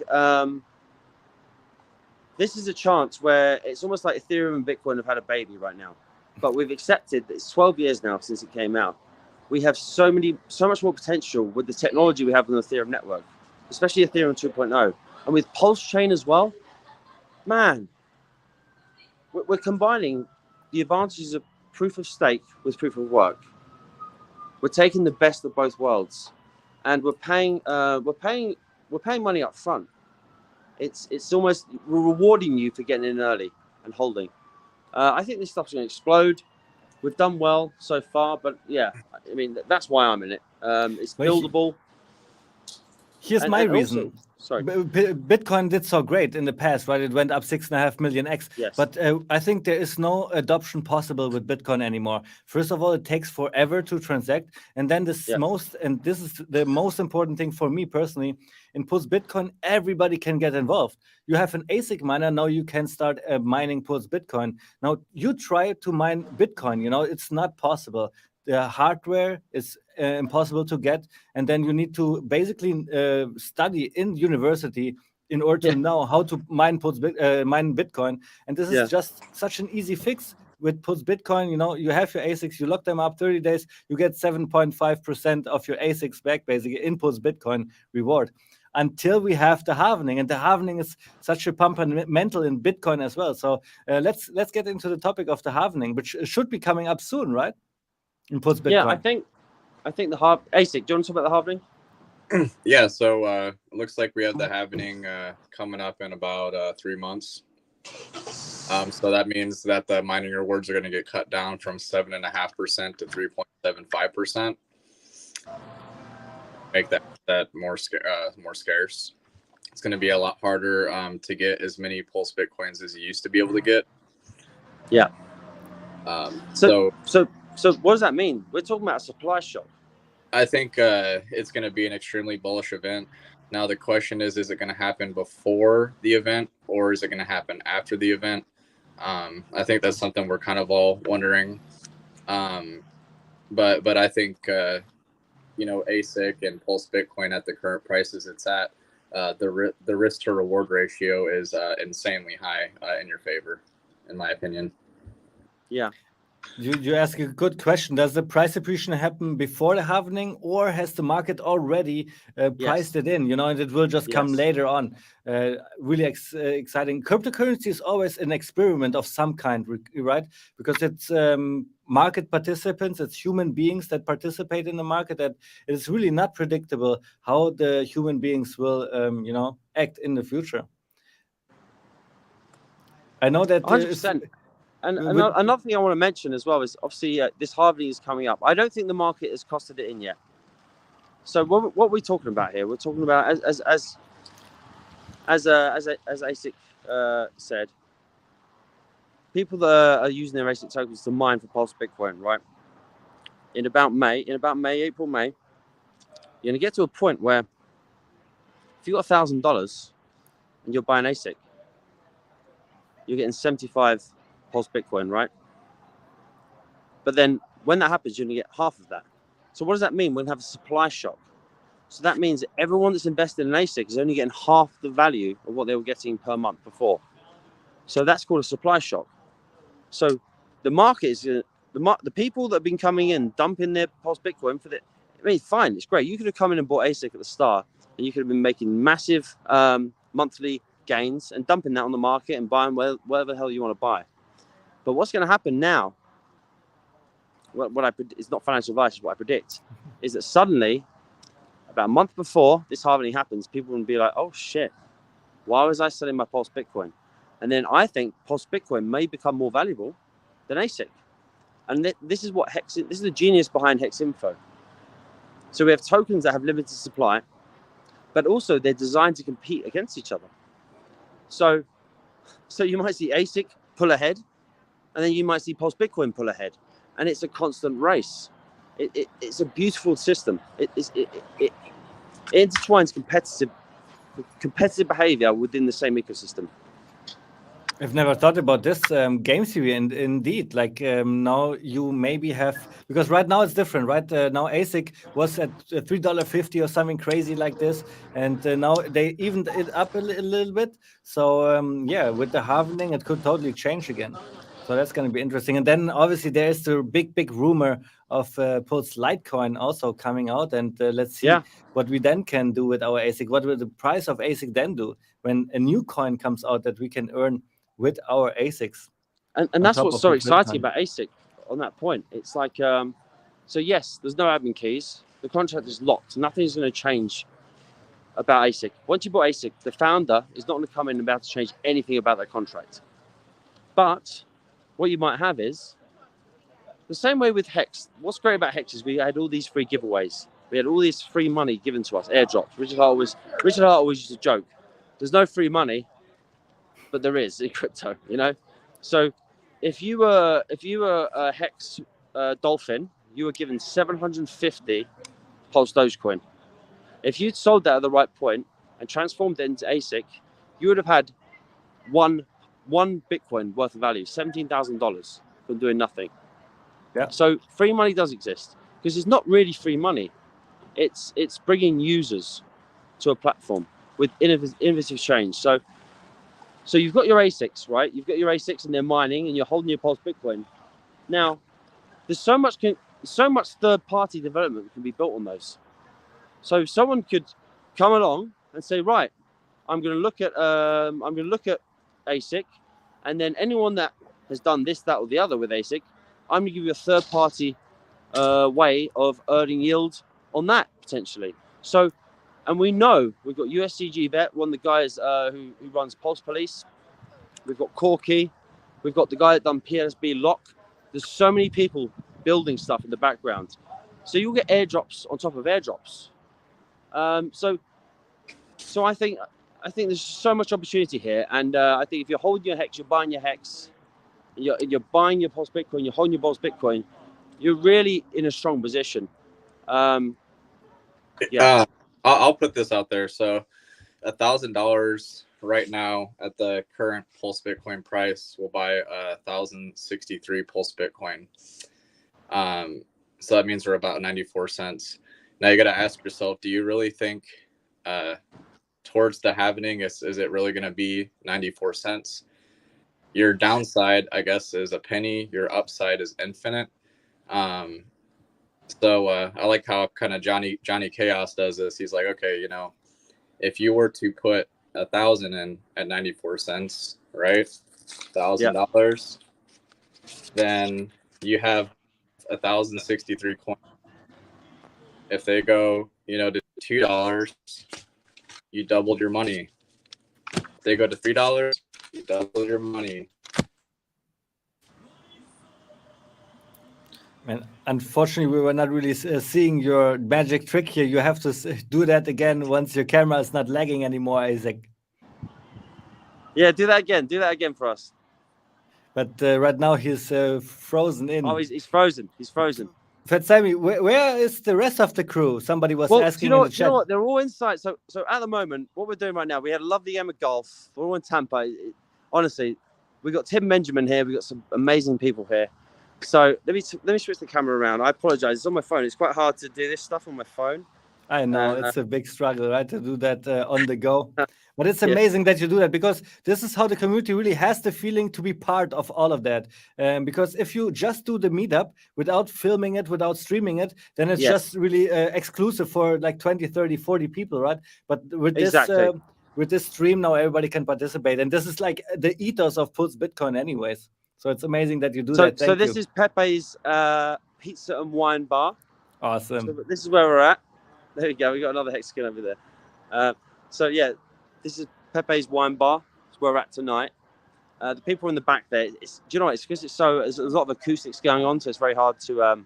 this is a chance where it's almost like Ethereum and Bitcoin have had a baby right now. But we've accepted that it's 12 years now since it came out. We have so much more potential with the technology we have on the Ethereum network, especially Ethereum 2.0. And with Pulse Chain as well, man, we're combining the advantages of proof of stake with proof of work. We're taking the best of both worlds, and we're paying money up front. It's almost, we're rewarding you for getting in early and holding. I think this stuff's going to explode. We've done well so far, but yeah, I mean, that's why I'm in it. It's buildable. Here's my reason. Sorry. Bitcoin did so great in the past, right? It went up 6.5 million X. Yes. But I think there is no adoption possible with Bitcoin anymore. First of all, it takes forever to transact, and then this is the most important thing for me personally. In Pulse Bitcoin, everybody can get involved. You have an ASIC miner, now you can start mining Pulse Bitcoin. Now you try to mine Bitcoin, you know, it's not possible. The hardware is impossible to get, and then you need to basically study in university in order to know how to mine Bitcoin. And this is just such an easy fix with Pulse Bitcoin. You know, you have your ASICs, you lock them up 30 days, you get 7.5% of your ASICs back, basically in Pulse Bitcoin reward. Until we have the halvening, and the halvening is such a fundamental in Bitcoin as well. So let's get into the topic of the halvening, which should be coming up soon, right? In Pulse Bitcoin. Yeah, I think the ASIC. Do you want to talk about the halvening? Yeah, so it looks like we have the halvening coming up in about 3 months. So that means that the mining rewards are going to get cut down from 7.5% to 3.75%. Make that more scarce. It's going to be a lot harder to get as many Pulse Bitcoins as you used to be able to get. Yeah. So what does that mean? We're talking about a supply shock. I think it's going to be an extremely bullish event. Now the question is it going to happen before the event, or is it going to happen after the event? I think that's something we're kind of all wondering. But I think ASIC and Pulse Bitcoin at the current prices it's at, the risk to reward ratio is insanely high in your favor, in my opinion. Yeah. You ask a good question. Does the price appreciation happen before the halvening, or has the market already priced it in? You know, and it will just come later on. Really exciting. Cryptocurrency is always an experiment of some kind, right? Because it's market participants, it's human beings that participate in the market. That it is really not predictable how the human beings will, act in the future. I know that 100%. And another thing I want to mention as well is obviously this halvening is coming up. I don't think the market has costed it in yet. So what we're talking about here, we're talking about as ASIC said, people that are using their ASIC tokens to mine for Pulse Bitcoin, right? In about April, May, you're gonna get to a point where if you got $1,000 and you're buying ASIC, you're getting 75 Pulse Bitcoin, right? But then when that happens, you're gonna get half of that. So what does that mean? We're gonna have a supply shock. So that means that everyone that's invested in ASIC is only getting half the value of what they were getting per month before. So that's called a supply shock. So the market is the people that have been coming in, dumping their Pulse Bitcoin for fine, it's great. You could have come in and bought ASIC at the start, and you could have been making massive monthly gains and dumping that on the market and buying whatever the hell you want to buy. But what's going to happen now, it's not financial advice, it's what I predict, is that suddenly, about a month before this halvening happens, people will be like, oh shit, why was I selling my Pulse Bitcoin? And then I think Pulse Bitcoin may become more valuable than ASIC. And this is what this is the genius behind Hex Info. So we have tokens that have limited supply, but also they're designed to compete against each other. So you might see ASIC pull ahead, and then you might see Pulse Bitcoin pull ahead, and it's a constant race. It's a beautiful system. It intertwines competitive behavior within the same ecosystem. I've never thought about this game theory, and indeed, now you maybe have, because right now it's different, right? Now ASIC was at $3.50 or something crazy like this, and now they evened it up a little bit. So with the halvening, it could totally change again. So that's going to be interesting. And then obviously there is the big rumor of Pulse Litecoin also coming out, and let's see what we then can do with our ASIC. What will the price of ASIC then do when a new coin comes out that we can earn with our ASICs? And that's what's so exciting about ASIC on that point. It's like, so yes, there's no admin keys. The contract is locked. Nothing's going to change about ASIC. Once you bought ASIC, the founder is not going to come in and be able to change anything about that contract. But what you might have is the same way with Hex. What's great about Hex is we had all these free giveaways. we had all this free money given to us, airdrops. Richard Hart always used to joke, there's no free money, but there is in crypto, you know? So if you were a Hex Dolphin, you were given 750 Pulse Dogecoin. If you'd sold that at the right point and transformed it into ASIC, you would have had one Bitcoin worth of value, $17,000 from doing nothing. Yeah. So free money does exist, because it's not really free money. It's bringing users to a platform with innovative change. So you've got your ASICs, right? You've got your ASICs and they're mining, and you're holding your Pulse Bitcoin. Now, there's so much third-party development can be built on those. So someone could come along and say, right, I'm going to look at ASIC, and then anyone that has done this, that, or the other with ASIC, I'm going to give you a third-party way of earning yield on that potentially. So, and we know we've got USCG Vet, one of the guys who runs Pulse Police. We've got Corky. We've got the guy that done PLSB Lock. There's so many people building stuff in the background. So you'll get airdrops on top of airdrops. So I think there's so much opportunity here, and I think if you're holding your Hex, you're buying your Hex, you're buying your Pulse Bitcoin, you're holding your Pulse Bitcoin, you're really in a strong position. I'll put this out there. So $1,000 right now at the current Pulse Bitcoin price will buy 1,063 Pulse Bitcoin. So that means we're about 94 cents. Now you got to ask yourself, do you really think towards the halvening is it really going to be 94 cents? Your downside, I guess, is a penny. Your upside is infinite. So I like how kind of Johnny Chaos does this. He's like, okay, if you were to put 1,000 in at 94 cents, right? $1,000, then you have 1,063 coins. If they go, to $2, you doubled your money. If they go to $3, you doubled your money. And unfortunately, we were not really seeing your magic trick here. You have to do that again once your camera is not lagging anymore, Asic. Yeah, do that again for us. But right now he's frozen in. Oh, he's frozen. He's frozen. Fatsami, where is the rest of the crew? Somebody was asking in the chat. You know what? They're all inside. So at the moment, what we're doing right now, we had a lovely game of golf. We're all in Tampa. Honestly, we got Tim Benjamin here. We got some amazing people here. So let me switch the camera around. I apologize. It's on my phone. It's quite hard to do this stuff on my phone. I know it's a big struggle, right, to do that on the go. But it's amazing that you do that, because this is how the community really has the feeling to be part of all of that. Because if you just do the meetup without filming it, without streaming it, then it's just really exclusive for like 20, 30, 40 people, right? But with this stream now, everybody can participate. And this is like the ethos of Pulse Bitcoin anyways. So it's amazing that you do that. So this is Pepe's Pizza and Wine Bar. Awesome. So this is where we're at. There we go. We got another Hexagon over there. So yeah, this is Pepe's Wine Bar. It's where we're at tonight. The people in the back there. Do you know what? It's because there's a lot of acoustics going on, so it's very hard to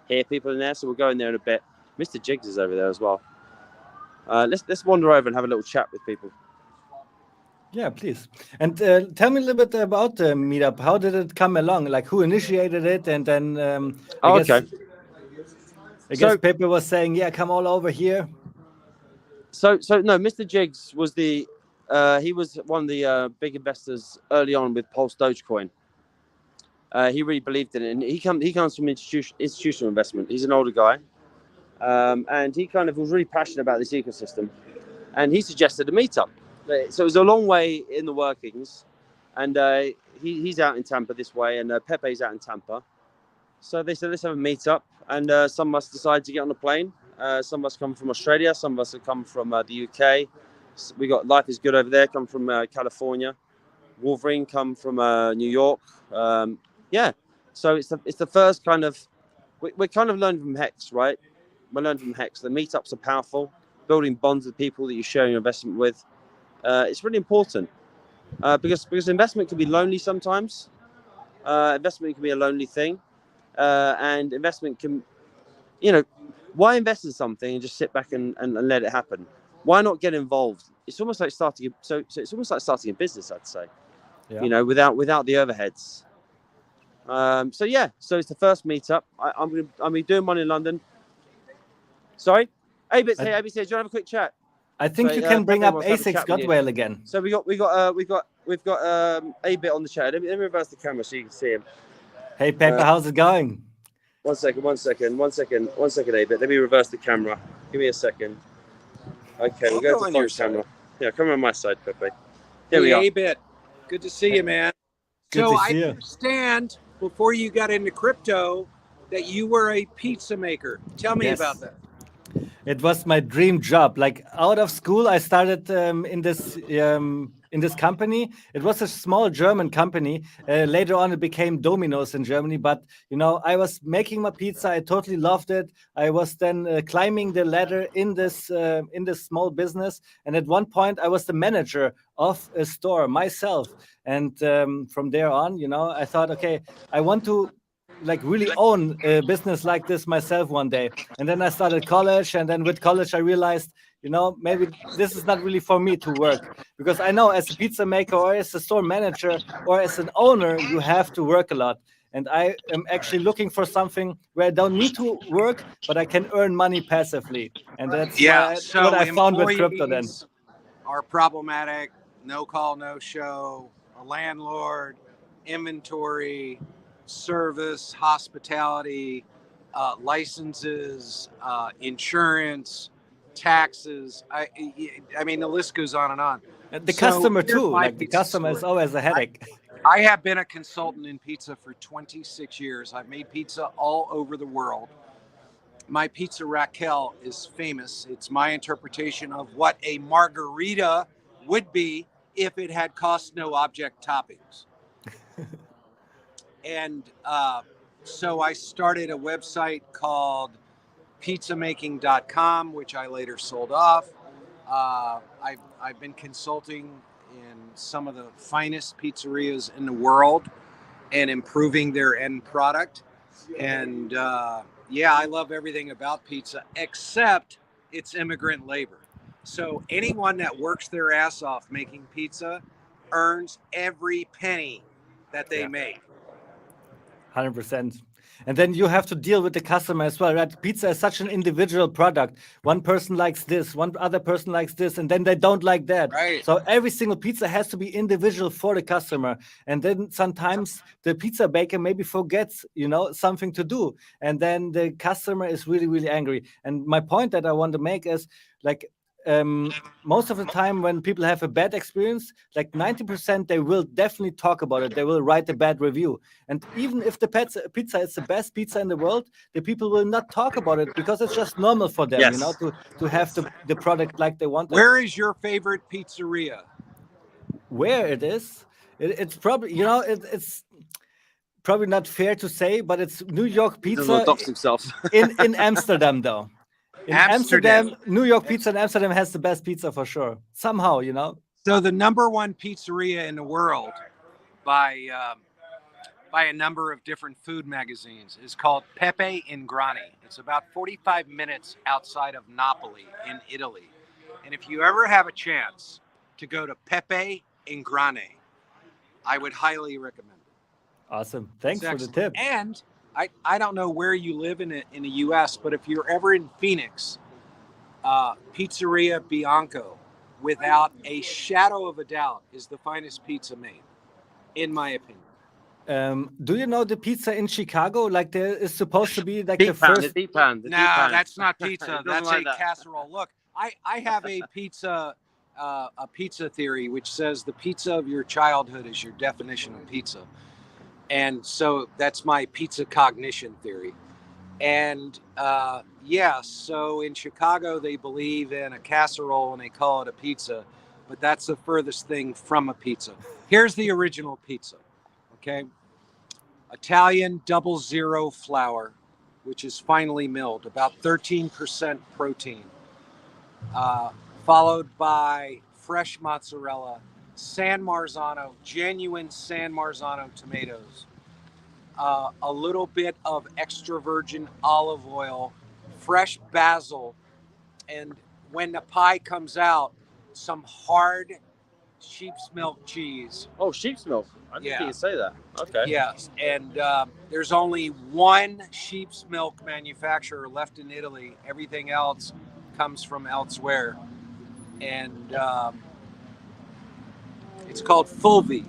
hear people in there. So we'll go in there in a bit. Mr. Jiggs is over there as well. Let's wander over and have a little chat with people. Yeah, please. And tell me a little bit about the meetup. How did it come along? Like, who initiated it? And then I guess Pepe was saying, yeah, come all over here. So no, Mr. Jiggs was he was one of the big investors early on with Pulse Dogecoin. He really believed in it, and he comes from institutional investment. He's an older guy, and he kind of was really passionate about this ecosystem, and he suggested a meetup. So it was a long way in the workings, and he's out in Tampa this way, and Pepe's out in Tampa. So they said, let's have a meetup, and some of us decided to get on a plane. Some of us come from Australia, some of us have come from the UK. We got Life is Good over there, come from California. Wolverine come from New York. So it's the first kind of, we're kind of learning from Hex, right? We're learning from Hex. The meetups are powerful, building bonds with people that you're sharing your investment with. It's really important because investment can be lonely sometimes. Investment can be a lonely thing, and investment can, you know, why invest in something and just sit back and let it happen? Why not get involved? It's almost like starting. So it's almost like starting a business, I'd say. Yeah. You know, without the overheads. So yeah, so it's the first meetup. I'm be doing one in London. Sorry, A-Bit's here. A-Bit's here. Do you want to have a quick chat? I think So, you can bring Pepe up wants to have a Asic chat with you. Whale again. So we've got A-Bit on the chat. Let me reverse the camera so you can see him. Hey, Pepe, how's it going? One second, A-Bit. Let me reverse the camera. Give me a second. Okay, we'll go to the front camera. Yeah, come on my side, Pepe. Here we are. A-Bit. Good to see you, man. Good So to I see you. understand before you got into crypto that you were a pizza maker. Tell me Yes. about that. It was my dream job. Like out of school, I started in this company. It was a small German company. Later on, it became Domino's in Germany. But you know, I was making my pizza. I totally loved it. I was then climbing the ladder in this small business. And at one point, I was the manager of a store myself. And from there on, you know, I thought, okay, I want to like really own a business like this myself one day. And then I started college, and then with college I realized, you know, maybe this is not really for me to work, because I know as a pizza maker or as a store manager or as an owner, you have to work a lot. And I am actually looking for something where I don't need to work, but I can earn money passively. And that's what I found with crypto then. Are problematic, no call, no show, a landlord, inventory, service, hospitality, licenses, insurance, taxes. I mean, the list goes on and on. The customer too, like the customer is always a headache. I have been a consultant in pizza for 26 years. I've made pizza all over the world. My pizza Raquel is famous. It's my interpretation of what a margarita would be if it had cost no object toppings. And so I started a website called pizzamaking.com, which I later sold off. I've been consulting in some of the finest pizzerias in the world and improving their end product. And yeah, I love everything about pizza except it's immigrant labor. So anyone that works their ass off making pizza earns every penny that they make. 100%. And then you have to deal with the customer as well, right? Pizza is such an individual product. One person likes this, one other person likes this, and then they don't like that. Right. So every single pizza has to be individual for the customer. And then sometimes the pizza baker maybe forgets, you know, something to do. And then the customer is really, really angry. And my point that I want to make is like, most of the time when people have a bad experience, like 90%, they will definitely talk about it. They will write a bad review. And even if the pizza is the best pizza in the world, the people will not talk about it because it's just normal for them, you know, to have the product like they want. Where is your favorite pizzeria? Where it is? It's probably, you know, it's probably not fair to say, but it's New York pizza in Amsterdam, though. In Amsterdam, New York pizza in Amsterdam has the best pizza for sure. Somehow, you know. So the number one pizzeria in the world by a number of different food magazines is called Pepe in Grani. It's about 45 minutes outside of Napoli in Italy. And if you ever have a chance to go to Pepe in Grani, I would highly recommend it. Awesome. Thanks for the tip. And I don't know where you live in the U.S., but if you're ever in Phoenix, Pizzeria Bianco, without a shadow of a doubt, is the finest pizza made, in my opinion. Do you know the pizza in Chicago? Like there is supposed to be like deep the pan, first. deep pan. No, that's not pizza. That's like a casserole. Look, I have a pizza theory which says the pizza of your childhood is your definition of pizza. And so that's my pizza cognition theory. And yeah, so in Chicago, they believe in a casserole and they call it a pizza, but that's the furthest thing from a pizza. Here's the original pizza, okay? Italian 00 flour, which is finely milled, about 13% protein, followed by fresh mozzarella, San Marzano, genuine San Marzano tomatoes, a little bit of extra virgin olive oil fresh basil, and when the pie comes out, some hard sheep's milk cheese. Oh, sheep's milk. I didn't think Yeah. you'd say that. Okay. Yes, and there's only one sheep's milk manufacturer left in Italy. Everything else comes from elsewhere, and it's called Fulvi,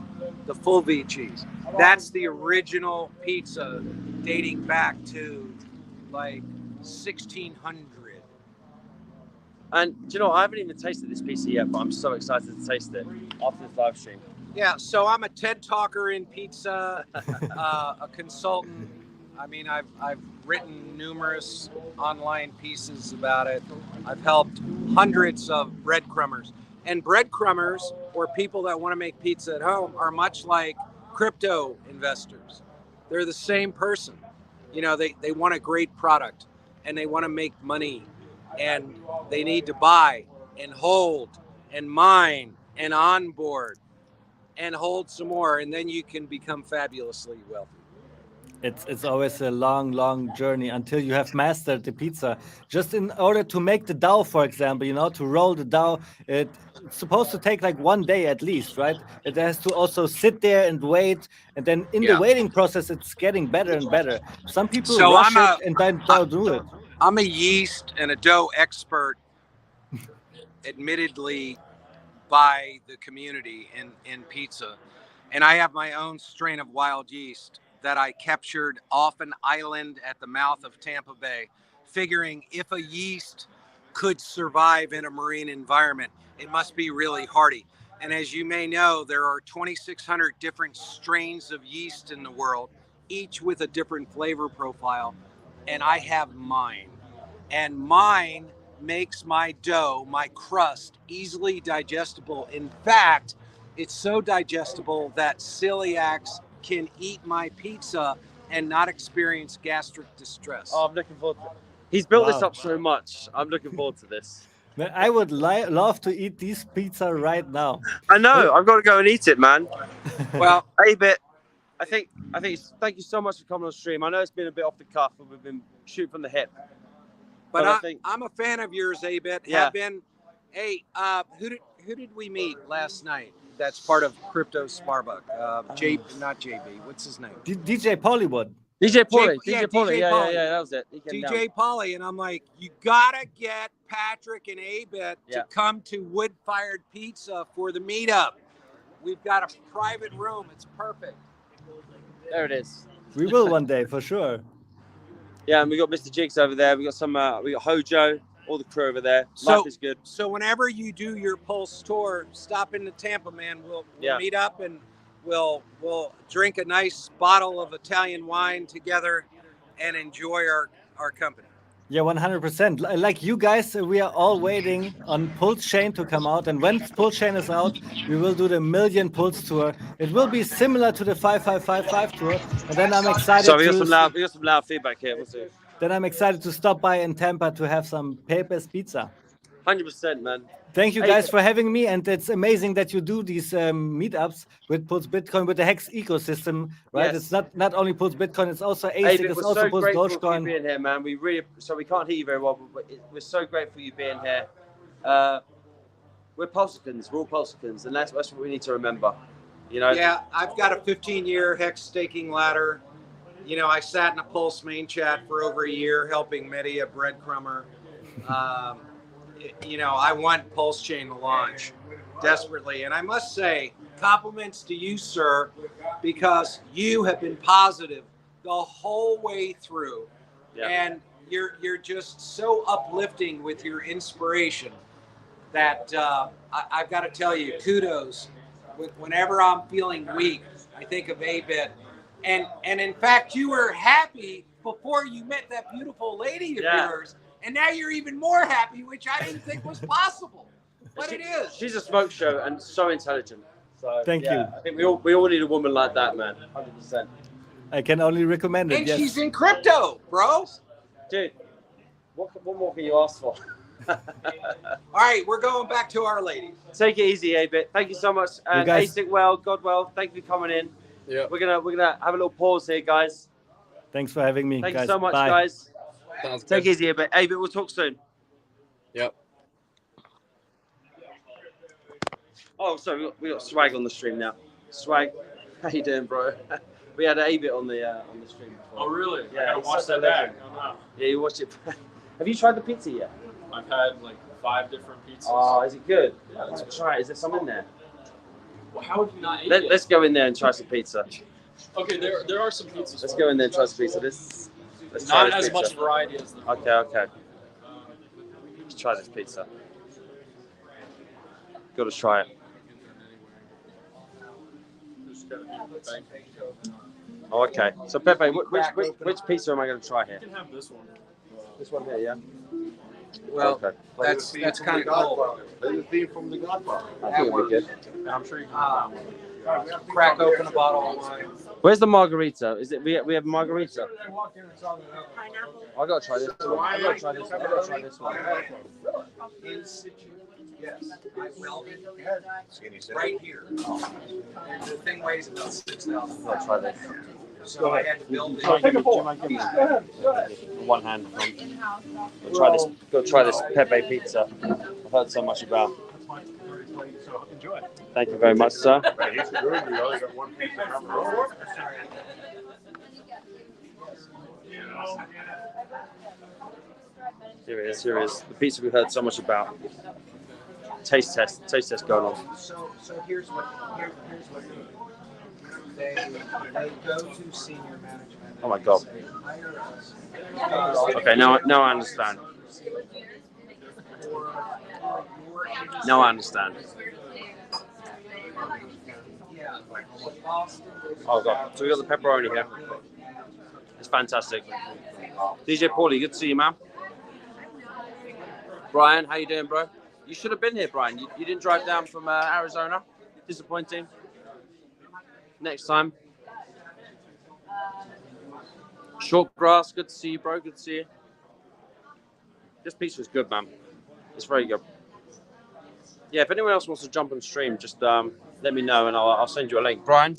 the Fulvi cheese. That's the original pizza, dating back to like 1600. And do you know, I haven't even tasted this pizza yet, but I'm so excited to taste it after this live stream. Yeah, so I'm a TED talker in pizza, a consultant. I mean, I've written numerous online pieces about it. I've helped hundreds of breadcrumbers. And breadcrumbers, or people that want to make pizza at home, are much like crypto investors. They're the same person. You know, they want a great product and they want to make money, and they need to buy and hold and mine and onboard and hold some more, and then you can become fabulously wealthy. It's always a long journey until you have mastered the pizza. Just in order to make the dough, for example, you know, to roll the dough, it's supposed to take like 1 day at least, right? It has to also sit there and wait, and then in the waiting process, it's getting better and better. Some people rush it and don't do it. I'm a yeast and a dough expert, admittedly, by the community in pizza, and I have my own strain of wild yeast that I captured off an island at the mouth of Tampa Bay, figuring if a yeast could survive in a marine environment, it must be really hardy. And as you may know, there are 2,600 different strains of yeast in the world, each with a different flavor profile, and I have mine. And mine makes my dough, my crust, easily digestible. In fact, it's so digestible that celiacs can eat my pizza and not experience gastric distress. Oh, I'm looking forward to it. He's built this up so much. I'm looking forward to this. Man, I would love to eat this pizza right now. I know. I've got to go and eat it, man. Well, A Bit, I think. Thank you so much for coming on stream. I know it's been a bit off the cuff, and we've been shooting from the hip. But I think I'm a fan of yours, A Bit. Yeah. Have been. Hey, who did we meet last night? That's part of Crypto Sparbuck. Not JB. What's his name? DJ Pollywood. DJ Pauly. Yeah, DJ Pauly. DJ Yeah, Pauly. that was it. He came down. DJ Polly, and I'm like, you gotta get Patrick and A Bit to come to Wood Fired Pizza for the meetup. We've got a private room. It's perfect. There it is. We will one day for sure. Yeah, and we got Mr. Jigs over there. We got some. We got Hojo. All the crew over there. So, Life is good. So whenever you do your Pulse tour, stop into Tampa, man. We'll meet up and we'll drink a nice bottle of Italian wine together and enjoy our company. Yeah, 100%. Like you guys, we are all waiting on Pulse Chain to come out, and when Pulse Chain is out, we will do the Million Pulse tour. It will be similar to the 5555 tour, and then I'm excited. So we got some loud feedback here. We'll see. Then I'm excited to stop by in Tampa to have some Pepe's pizza. 100%, man. Thank you guys for having me, and it's amazing that you do these meetups with Pulse Bitcoin, with the Hex ecosystem, right? Yes. It's not only Pulse Bitcoin, it's also Asic, it's also Pulse Dogecoin. For Dogecoin. you being here, man. We can't hear you very well, but we're so grateful you being here. We're Pulsicans, we're all Pulsicans, and that's what we need to remember. You know? Yeah, I've got a 15-year Hex staking ladder. You know, I sat in a Pulse main chat for over a year helping Mehdi, a breadcrumber. You know, I want Pulse Chain to launch desperately. And I must say, compliments to you, sir, because you have been positive the whole way through. Yeah. And you're just so uplifting with your inspiration that I've got to tell you, kudos. Whenever I'm feeling weak, I think of A Bit. And in fact, you were happy before you met that beautiful lady of yours. And now you're even more happy, which I didn't think was possible. But it is. She's a smoke show and so intelligent. So Thank you. I think we all need a woman like that, man. 100%. I can only recommend it. And yes. she's in crypto, bro. Dude, what more can you ask for? All right, we're going back to Our Lady. Take it easy, A Bit. Thank you so much. And Asic Whale, Godwell, thank you for coming in. Yeah. We're gonna have a little pause here, guys. Thanks for having me. Thank guys. you so much, Bye. guys. Sounds Take good. it easy a bit. Hey, but we'll talk soon. Yep. Oh, sorry, we got Swag on the stream now. Swag, how you doing, bro? We had A Bit on the stream before. Oh, really? Yeah, I gotta it's watch just a that back. legend. Yeah, you watched it. Have you tried the pizza yet? I've had like 5 different pizzas. Oh, is it good? Yeah, it's Let's try it. Is there some in there? Well, how have you not eaten it? Let's go in there and try some pizza. Okay, there are some pizzas. Let's go in there and try some pizza. Let's try Not this as pizza. much variety as the. Okay. Let's try this pizza. Got to try it. Oh, okay. So Pepe, which pizza am I going to try here? You can have this one. This one here, yeah. Well, Okay. that's kind of cool. Play the theme from The Godfather. I think it'll be good. I'm sure you can have that one. Crack open a bottle of wine. Where's the margarita? Is it we have margarita? I gotta try this one. I gotta try this one. In situ. Yes. I welded right here. And the thing weighs about 6,000. I'll try this. So I had to build it. One hand. Go try this Pepe pizza. I've heard so much about. So enjoy. Thank you very much, sir. It's good. We only got one piece of pepperoni. Here it is. The pizza we've heard so much about. Taste test going on. So here's what they go to senior management. Oh my God. Okay, now I understand. Now I understand. Oh God. So we got the pepperoni here. It's fantastic. DJ Paulie, good to see you, man. Brian, how you doing, bro? You should have been here, Brian. You didn't drive down from Arizona. Disappointing. Next time. Short grass, good to see you, bro. Good to see you. This pizza is good, man. It's very good. Yeah, if anyone else wants to jump on stream, just let me know and I'll send you a link. Brian,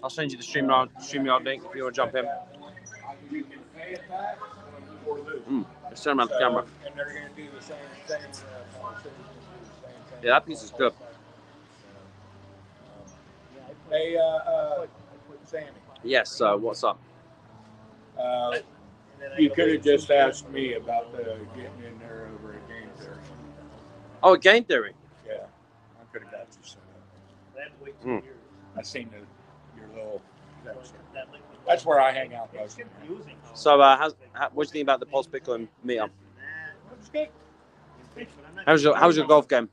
I'll send you the StreamYard link if you want to jump in. Let's turn around the camera. And they're going to do the same. Yeah, that piece is good. Hey, Sammy. Yes, what's up? You could have just asked me about getting in there over a game theory. Oh, game theory. Yeah, I could have got you set up. Mm. I seen your little. That's where I hang out most. So, what do you think about the Pulse Bitcoin meetup? How's your golf game?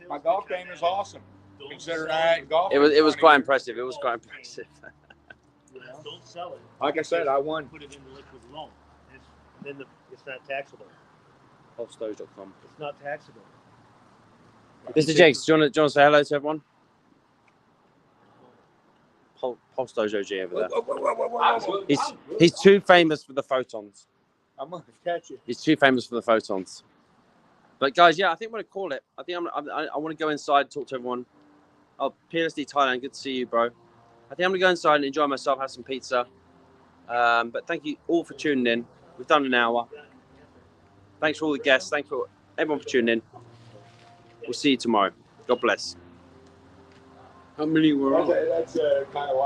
My golf game is awesome. Considering I ain't golfing. It was quite impressive. It was quite impressive. Don't sell it. Like I said, I won. Put it into liquid loan. It's not taxable. Pulsedoge.com. It's not taxable. Mr. Jakes, do you want to say hello to everyone? Pulsedoge OG over there. He's too famous for the photons. I'm gonna catch you. He's too famous for the photons. But guys, yeah, I think I'm gonna call it. I think I want to go inside, talk to everyone. Oh, PLSD Thailand, good to see you, bro. I think I'm gonna go inside and enjoy myself, have some pizza. But thank you all for tuning in. We've done an hour. Thanks for all the guests. Thanks for everyone for tuning in. We'll see you tomorrow. God bless. How many were on? That's kind of